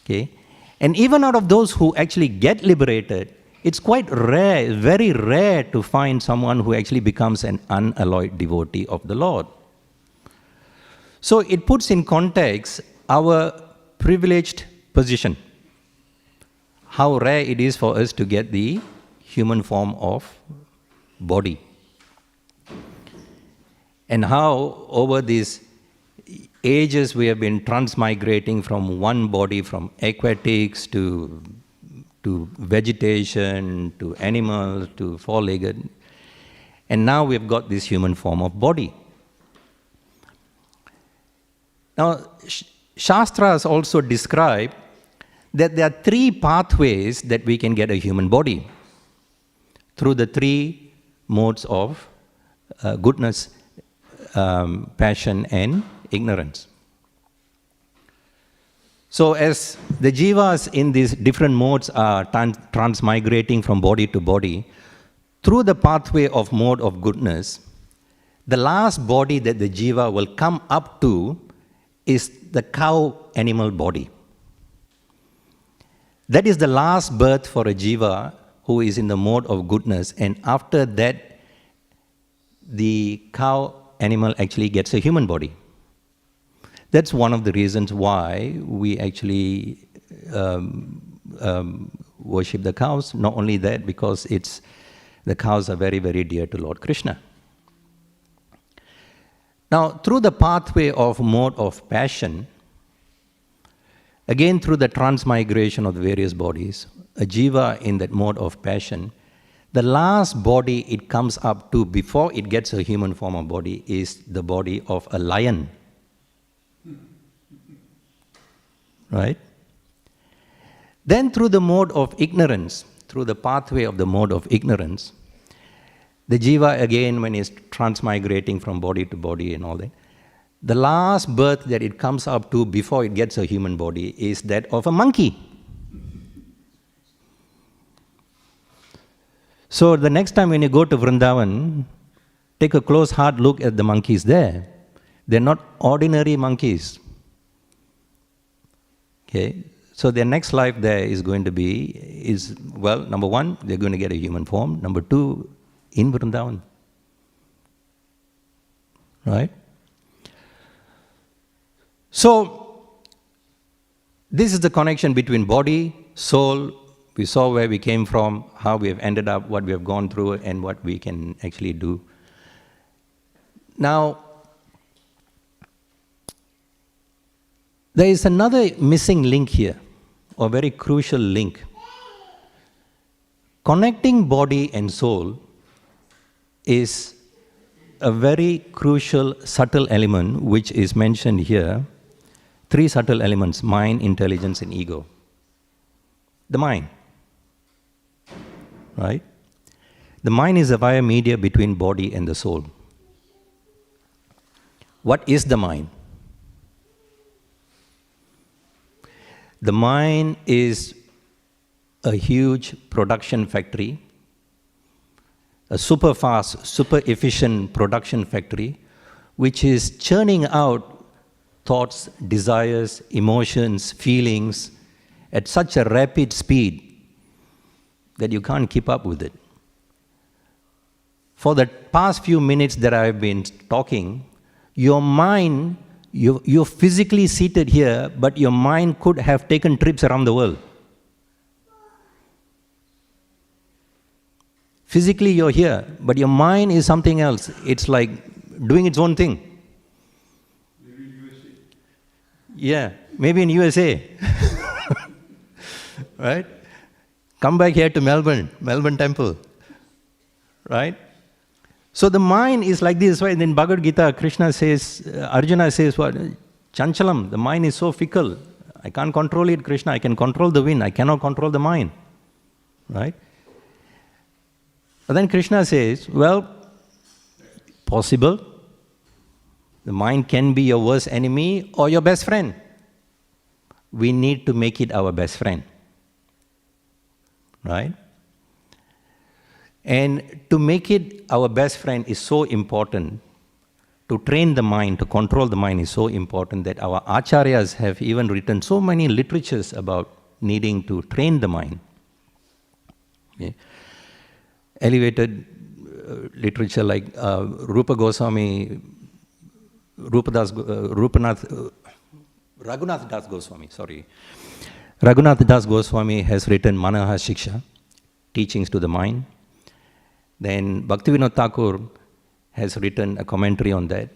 Okay? And even out of those who actually get liberated, it's quite rare, very rare to find someone who actually becomes an unalloyed devotee of the Lord. So it puts in context our privileged position, how rare it is for us to get the human form of body. And how over these ages we have been transmigrating from one body, from aquatics to vegetation, to animals, to four-legged. And now we've got this human form of body. Now, Shastras also describe that there are 3 pathways that we can get a human body through the 3 modes of goodness, passion, and ignorance. So as the jivas in these different modes are transmigrating from body to body, through the pathway of mode of goodness, the last body that the jiva will come up to is the cow animal body. That is the last birth for a jiva who is in the mode of goodness, and after that, the cow animal actually gets a human body. That's one of the reasons why we actually worship the cows. Not only that, because the cows are very, very dear to Lord Krishna. Now, through the pathway of mode of passion, again through the transmigration of the various bodies, a jiva in that mode of passion, the last body it comes up to before it gets a human form of body is the body of a lion. Right? Then through the mode of ignorance, through the pathway of the mode of ignorance, the jiva again, when it's transmigrating from body to body and all that, the last birth that it comes up to before it gets a human body is that of a monkey. So the next time when you go to Vrindavan, take a close hard look at the monkeys there. They're not ordinary monkeys. Okay? So their next life there is going to be, well, number one, they're going to get a human form. Number two, in Vrindavan. Right? So, this is the connection between body, soul. We saw where we came from, how we have ended up, what we have gone through, and what we can actually do. Now, there is another missing link here, or very crucial link. Connecting body and soul is a very crucial, subtle element which is mentioned here. 3 subtle elements: mind, intelligence, and ego. The mind. Right? The mind is a via media between body and the soul. What is the mind? The mind is a huge production factory, a super fast, super efficient production factory, which is churning out thoughts, desires, emotions, feelings at such a rapid speed that you can't keep up with it. For the past few minutes that I've been talking, your mind, you're physically seated here, but your mind could have taken trips around the world. Physically you're here, but your mind is something else. It's like doing its own thing. Maybe in USA. Yeah, maybe in USA. Right? Come back here to Melbourne temple. Right? So the mind is like this. Right? In Bhagavad Gita, Krishna says, Arjuna says what? Chanchalam, the mind is so fickle. I can't control it, Krishna. I can control the wind. I cannot control the mind. Right? But then Krishna says, well, possible. The mind can be your worst enemy or your best friend. We need to make it our best friend. Right? And to make it our best friend is so important. To train the mind, to control the mind is so important that our acharyas have even written so many literatures about needing to train the mind. Okay. Elevated literature like Rupa Goswami, Raghunath Das Goswami, sorry. Raghunath Das Goswami has written Manohara Shiksha, teachings to the mind. Then Bhaktivedanta Thakur has written a commentary on that.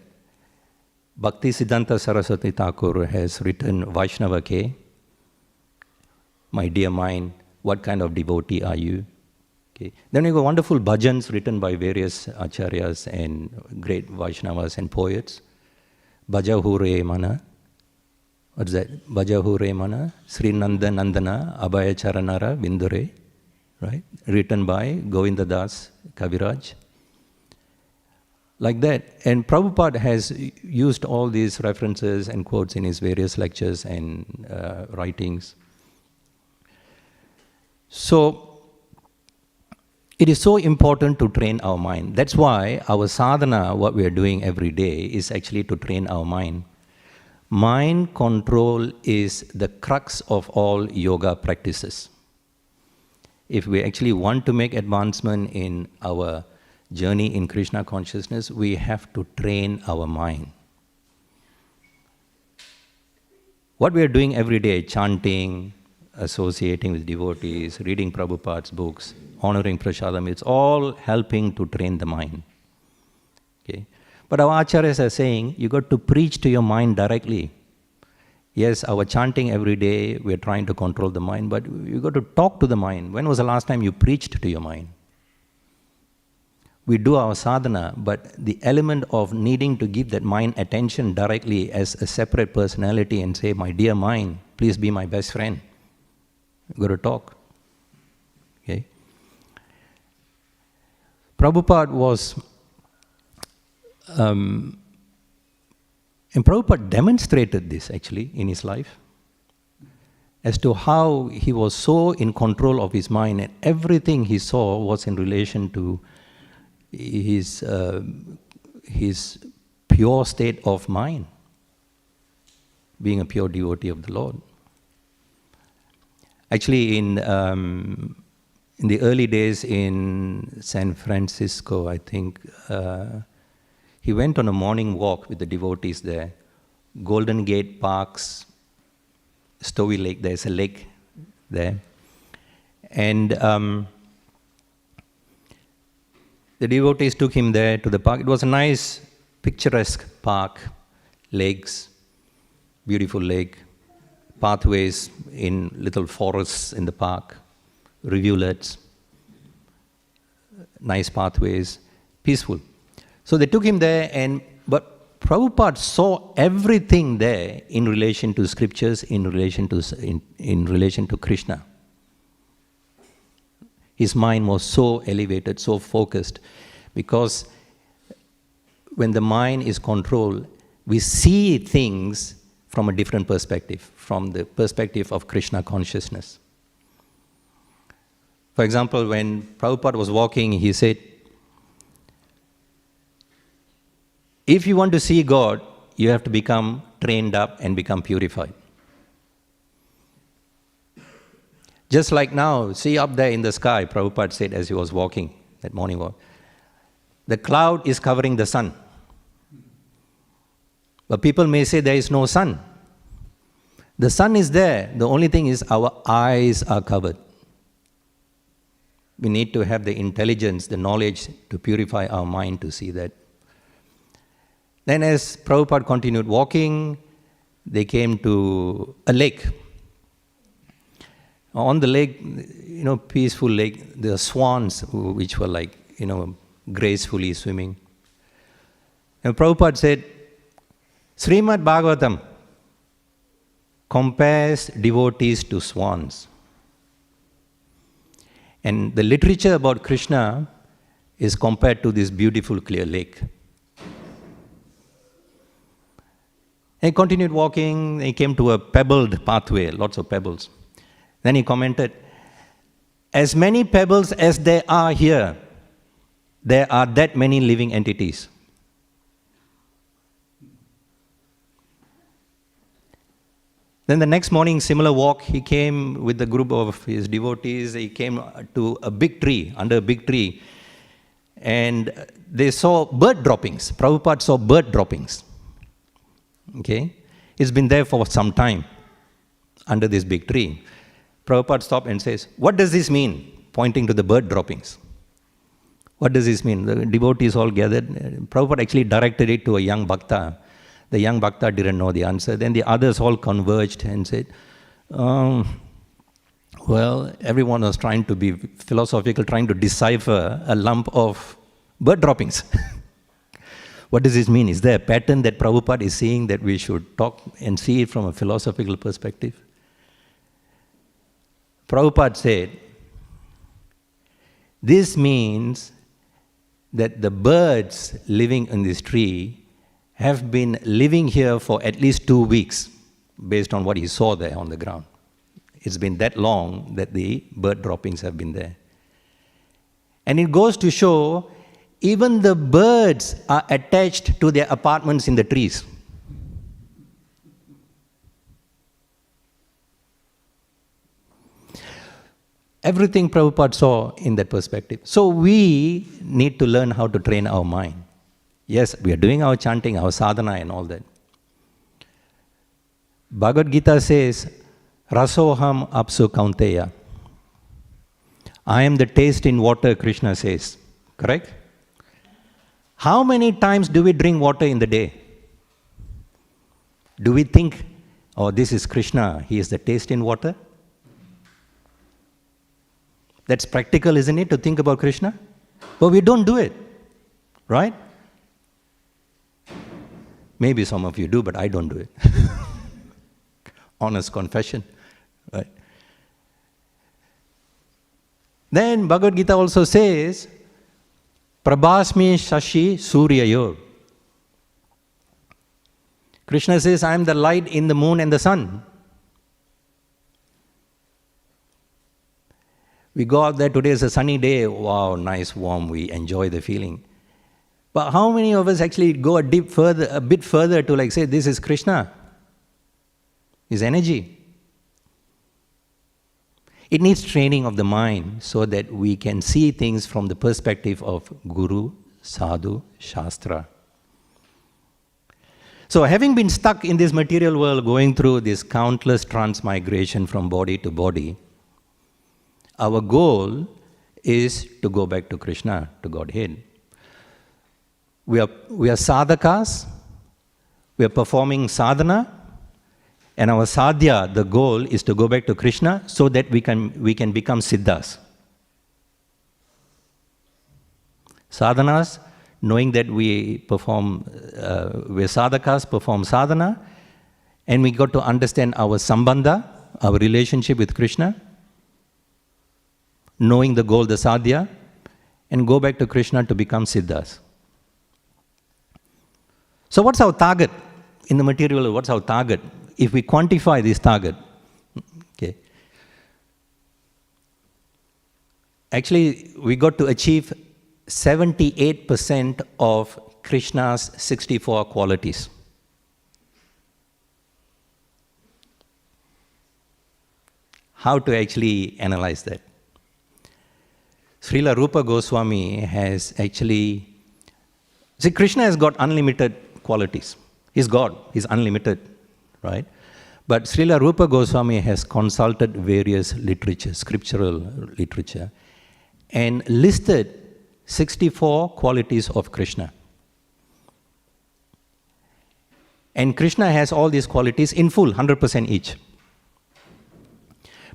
Bhaktisiddhanta Saraswati Thakur has written Vaishnava Ke, my dear mind, what kind of devotee are you? Okay. Then we got wonderful bhajans written by various acharyas and great Vaishnavas and poets. Bhajahure Mana. What's that? Bhajahure Mana, Sri Nanda Nandana, Abhaya Charanara, Vindure. Right? Written by Govinda Das Kaviraj. Like that. And Prabhupada has used all these references and quotes in his various lectures and writings. So, it is so important to train our mind. That's why our sadhana, what we are doing every day, is actually to train our mind. Mind control is the crux of all yoga practices. If we actually want to make advancement in our journey in Krishna consciousness, we have to train our mind. What we are doing every day, chanting, associating with devotees, reading Prabhupada's books, honoring prasadam, it's all helping to train the mind. Okay? But our acharyas are saying, you got to preach to your mind directly. Yes, our chanting every day, we're trying to control the mind, but you got to talk to the mind. When was the last time you preached to your mind? We do our sadhana, but the element of needing to give that mind attention directly as a separate personality and say, my dear mind, please be my best friend. You've got to talk. Okay? Prabhupada was, and Prabhupada demonstrated this actually in his life as to how he was so in control of his mind and everything he saw was in relation to his pure state of mind, being a pure devotee of the Lord. Actually, in the early days in San Francisco, I think, he went on a morning walk with the devotees there. Golden Gate Parks, Stowey Lake, there's a lake there. And the devotees took him there to the park. It was a nice, picturesque park, lakes, beautiful lake, pathways in little forests in the park, rivulets, nice pathways, peaceful. So they took him there, but Prabhupada saw everything there in relation to scriptures, in relation to Krishna. His mind was so elevated, so focused, because when the mind is controlled, we see things from a different perspective, from the perspective of Krishna consciousness. For example, when Prabhupada was walking, he said, if you want to see God, you have to become trained up and become purified. Just like now, see up there in the sky, Prabhupada said as he was walking, that morning walk, the cloud is covering the sun. But people may say there is no sun. The sun is there, the only thing is our eyes are covered. We need to have the intelligence, the knowledge to purify our mind to see that. Then as Prabhupada continued walking, they came to a lake. On the lake, peaceful lake, there are swans which were gracefully swimming. And Prabhupada said, Śrīmad Bhāgavatam compares devotees to swans. And the literature about Krishna is compared to this beautiful clear lake. And he continued walking, he came to a pebbled pathway, lots of pebbles. Then he commented, as many pebbles as there are here, there are that many living entities. Then the next morning, similar walk, he came with a group of his devotees. He came to a big tree, under a big tree, and they saw bird droppings. Prabhupada saw bird droppings. Okay? It's been there for some time, under this big tree. Prabhupada stopped and says, what does this mean? Pointing to the bird droppings. What does this mean? The devotees all gathered. Prabhupada actually directed it to a young bhakta. The young bhakta didn't know the answer. Then the others all converged and said, well, everyone was trying to be philosophical, trying to decipher a lump of bird droppings. What does this mean? Is there a pattern that Prabhupada is seeing that we should talk and see it from a philosophical perspective? Prabhupada said, this means that the birds living in this tree have been living here for at least 2 weeks, based on what he saw there on the ground. It's been that long that the bird droppings have been there. And it goes to show, even the birds are attached to their apartments in the trees. Everything Prabhupada saw in that perspective. So we need to learn how to train our mind. Yes, we are doing our chanting, our sadhana and all that. Bhagavad Gita says, Rasoham apsu kaunteya. I am the taste in water, Krishna says. Correct? How many times do we drink water in the day? Do we think, oh, this is Krishna, he is the taste in water? That's practical, isn't it, to think about Krishna? But we don't do it, right? Maybe some of you do, but I don't do it. Honest confession, right? Then Bhagavad Gita also says, Prabhasmi Shashi Suryayor. Krishna says, I am the light in the moon and the sun. We go out there, today is a sunny day, wow, nice, warm, we enjoy the feeling. But how many of us actually go a bit further to like say, this is Krishna, his energy? It needs training of the mind so that we can see things from the perspective of Guru, Sadhu, Shastra. So having been stuck in this material world, going through this countless transmigration from body to body, our goal is to go back to Krishna, to Godhead. We are sadhakas, we are performing sadhana, and our sadhya, the goal is to go back to Krishna so that we can become siddhas. Sadhanas, knowing that we're sadhakas, perform sadhana, and we got to understand our sambandha, our relationship with Krishna, knowing the goal, the sadhya, and go back to Krishna to become siddhas. So what's our target in the material world? What's our target? If we quantify this target, okay. Actually, we got to achieve 78% of Krishna's 64 qualities. How to actually analyze that? Srila Rupa Goswami has actually... See, Krishna has got unlimited qualities. He's God, he's unlimited, right? But Srila Rupa Goswami has consulted various literature, scriptural literature, and listed 64 qualities of Krishna. And Krishna has all these qualities in full, 100% each.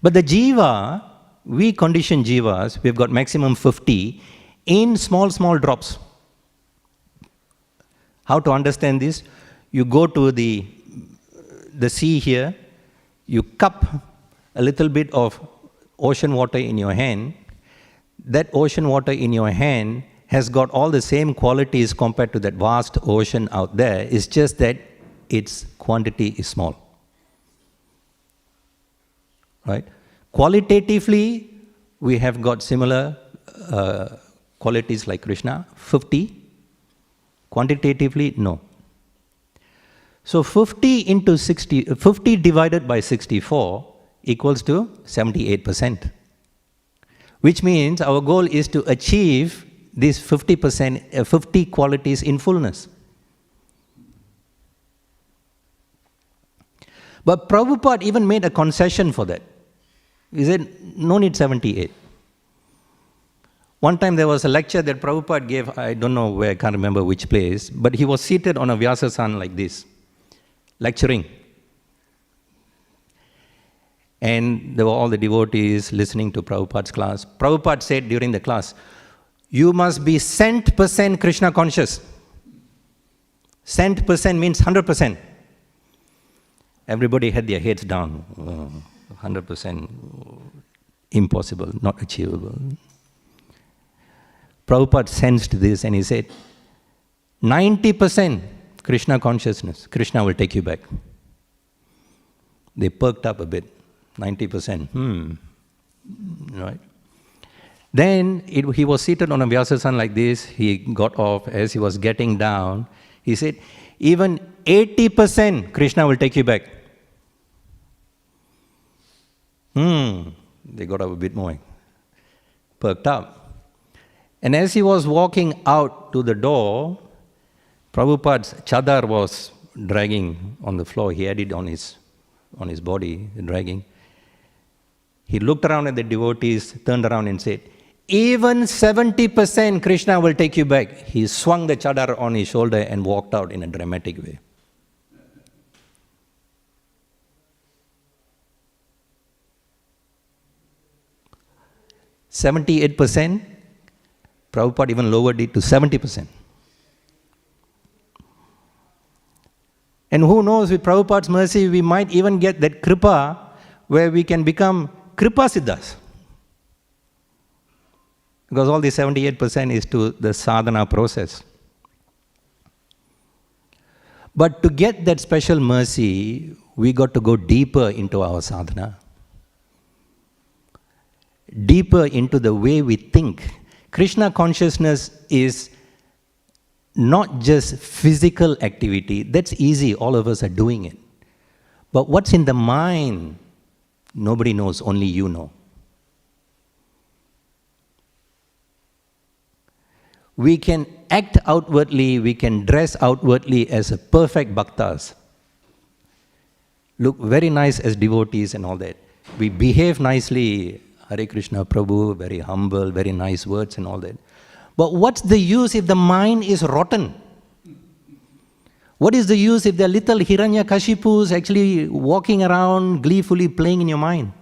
But the jiva, we condition jivas, we've got maximum 50 in small drops. How to understand this? You go to the sea here, you cup a little bit of ocean water in your hand. That ocean water in your hand has got all the same qualities compared to that vast ocean out there. It's just that its quantity is small. Right? Qualitatively, we have got similar qualities like Krishna, 50. Quantitatively, no. So 50 divided by 64 equals to 78%. Which means our goal is to achieve these 50%, 50 qualities in fullness. But Prabhupada even made a concession for that. He said, no need 78. One time there was a lecture that Prabhupada gave, I don't know where, I can't remember which place, but he was seated on a Vyasasana like this, lecturing. And there were all the devotees listening to Prabhupada's class. Prabhupada said during the class, you must be cent% Krishna conscious. Cent% means 100%. Everybody had their heads down. 100% impossible, not achievable. Prabhupada sensed this and he said, 90% Krishna consciousness, Krishna will take you back. They perked up a bit, 90%, right? Then he was seated on a Vyasasan like this, he got off. As he was getting down, he said, even 80% Krishna will take you back. They got up a bit more, perked up. And as he was walking out to the door, Prabhupada's chadar was dragging on the floor. He had it on his body, dragging. He looked around at the devotees, turned around and said, even 70% Krishna will take you back. He swung the chadar on his shoulder and walked out in a dramatic way. %78%, Prabhupada even lowered it to 70%. And who knows, with Prabhupada's mercy, we might even get that kripa where we can become Kripa Siddhas. Because all the 78% is to the sadhana process. But to get that special mercy, we got to go deeper into our sadhana. Deeper into the way we think. Krishna consciousness is not just physical activity. That's easy, all of us are doing it. But what's in the mind, nobody knows, only you know. We can act outwardly, we can dress outwardly as a perfect bhaktas. Look very nice as devotees and all that. We behave nicely, Hare Krishna Prabhu, very humble, very nice words and all that. But what's the use if the mind is rotten? What is the use if there are little Hiranyakashipus actually walking around gleefully playing in your mind?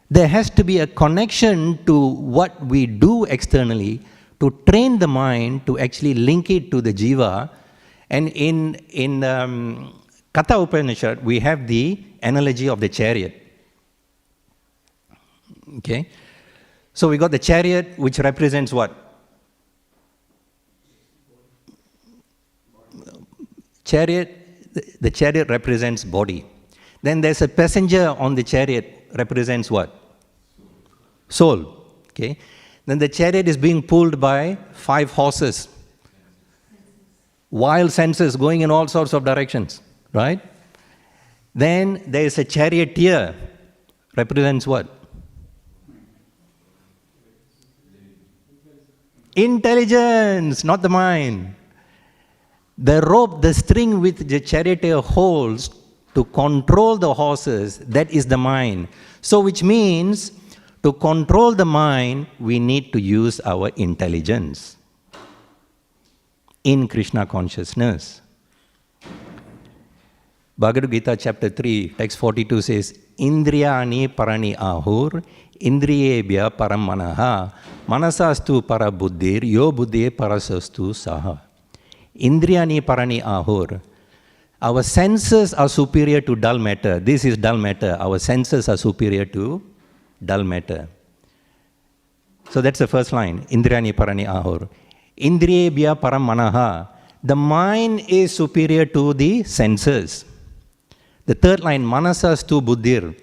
There has to be a connection to what we do externally to train the mind to actually link it to the jiva. And in Katha Upanishad, we have the analogy of the chariot. Okay? So we got the chariot, which represents what? The chariot represents body. Then there's a passenger on the chariot, represents what? Soul. Okay? Then the chariot is being pulled by 5 horses. Wild senses going in all sorts of directions. Right? Then there is a charioteer, represents what? Intelligence, not the mind. The rope, the string which the charioteer holds to control the horses, that is the mind. So which means, to control the mind, we need to use our intelligence in Krishna consciousness. Bhagavad Gita chapter 3, text 42 says, Indriyani parani ahur, indriyebhya param manaha, manasastu para buddhir, yo buddhe parasastu saha. Indriyani parani ahur. Our senses are superior to dull matter. This is dull matter. Our senses are superior to dull matter. So that's the first line. Indriyani parani ahur. Indriyebhya param manaha. The mind is superior to the senses. The third line, manasastu buddhir.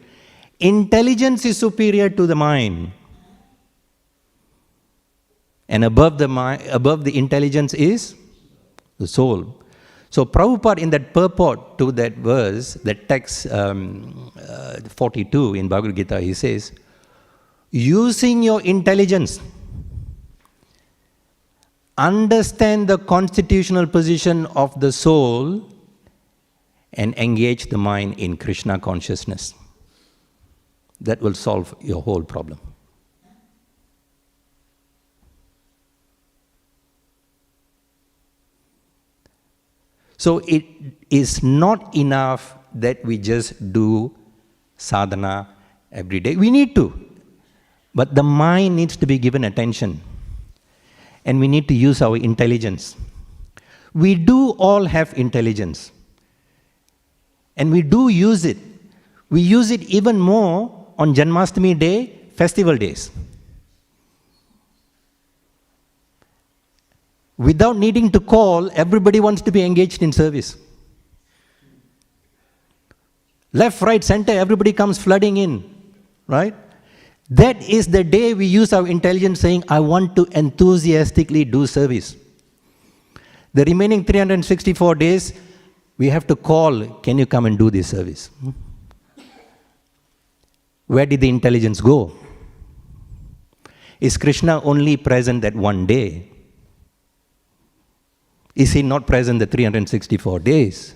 Intelligence is superior to the mind. And above the intelligence is the soul. So Prabhupada, in that purport to that verse, that text 42 in Bhagavad Gita, he says, using your intelligence, understand the constitutional position of the soul and engage the mind in Krishna consciousness. That will solve your whole problem. So it is not enough that we just do sadhana every day. We need to. But the mind needs to be given attention. And we need to use our intelligence. We do all have intelligence. And we do use it. We use it even more on Janmashtami day, festival days. Without needing to call, everybody wants to be engaged in service. Left, right, center, everybody comes flooding in, right? That is the day we use our intelligence saying, I want to enthusiastically do service. The remaining 364 days, we have to call, can you come and do this service? Where did the intelligence go? Is Krishna only present that one day? Is he not present the 364 days?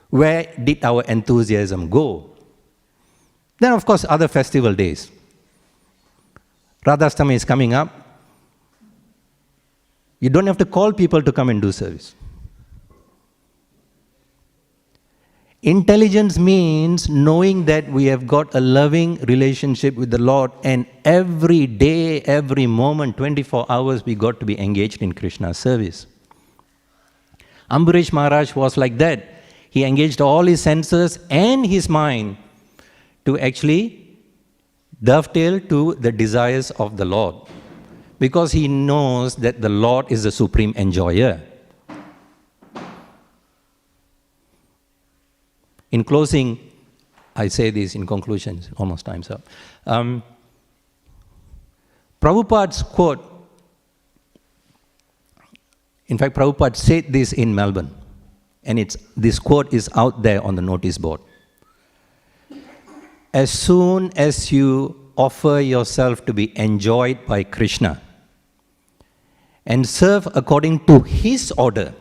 Where did our enthusiasm go? Then, of course, other festival days. Radhastami is coming up. You don't have to call people to come and do service. Intelligence means knowing that we have got a loving relationship with the Lord, and every day, every moment, 24 hours, we got to be engaged in Krishna's service. Ambarish Maharaj was like that. He engaged all his senses and his mind to actually dovetail to the desires of the Lord, because he knows that the Lord is the supreme enjoyer. In closing, I say this in conclusion, almost time's up. Prabhupada's quote, in fact, Prabhupada said this in Melbourne, and this quote is out there on the notice board. As soon as you offer yourself to be enjoyed by Krishna and serve according to his order,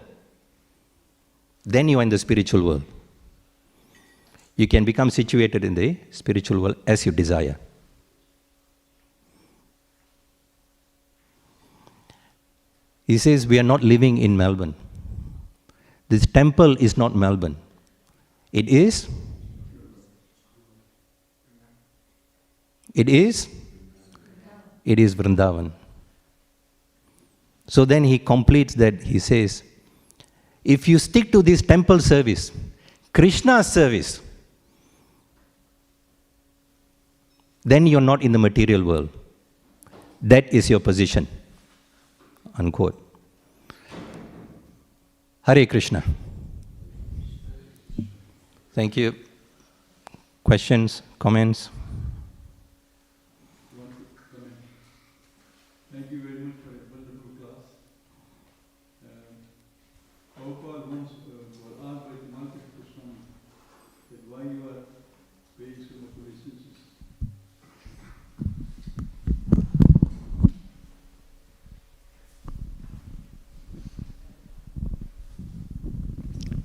then you are in the spiritual world. You can become situated in the spiritual world as you desire. He says we are not living in Melbourne. This temple is not Melbourne. It is Vrindavan. So then he completes that, he says, if you stick to this temple service, Krishna's service, then you're not in the material world. That is your position. Unquote. Hare Krishna. Thank you. Questions, comments? Thank you very much for a wonderful class. Prabhupada once was asked by Nithya Siddhas that why you are paying so much obeisances.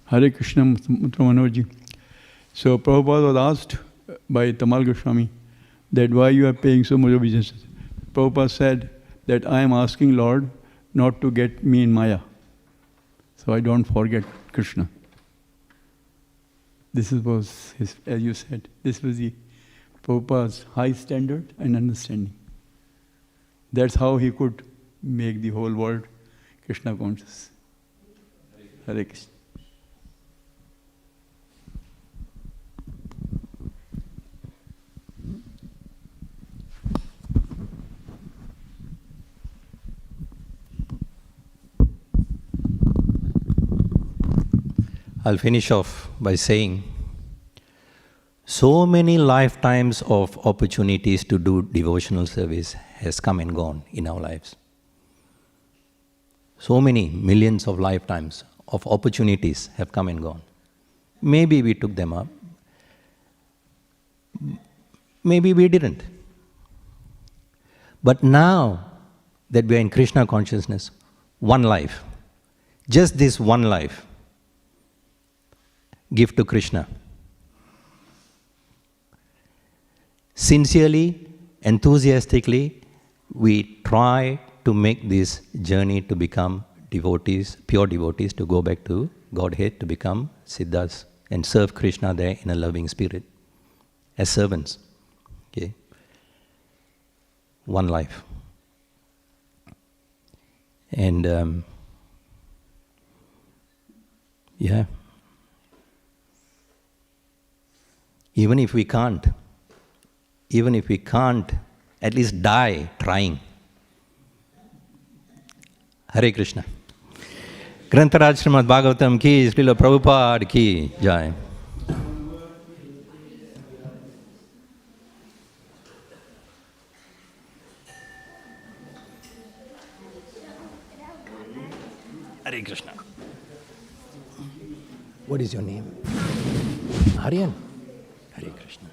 Hare Krishna, Manohara. So Prabhupada was asked by Tamal Goswami that why you are paying so much obeisances. Prabhupada said that I am asking Lord not to get me in Maya, so I don't forget Krishna. This was his, as you said, this was the Prabhupada's high standard and understanding. That's how he could make the whole world Krishna conscious. Hare Krishna. I'll finish off by saying, so many lifetimes of opportunities to do devotional service has come and gone in our lives. So many millions of lifetimes of opportunities have come and gone. Maybe we took them up. Maybe we didn't. But now that we are in Krishna consciousness, one life, just this one life, give to Krishna. Sincerely, enthusiastically, we try to make this journey to become devotees, pure devotees, to go back to Godhead, to become Siddhas and serve Krishna there in a loving spirit as servants. Okay? One life. And yeah. Even if we can't, at least die trying. Hare Krishna. Grantaraj Śrīmad Bhāgavatam ki, Srila Prabhupada ki jai. Hare Krishna. What is your name? Aryan. Hare Krishna.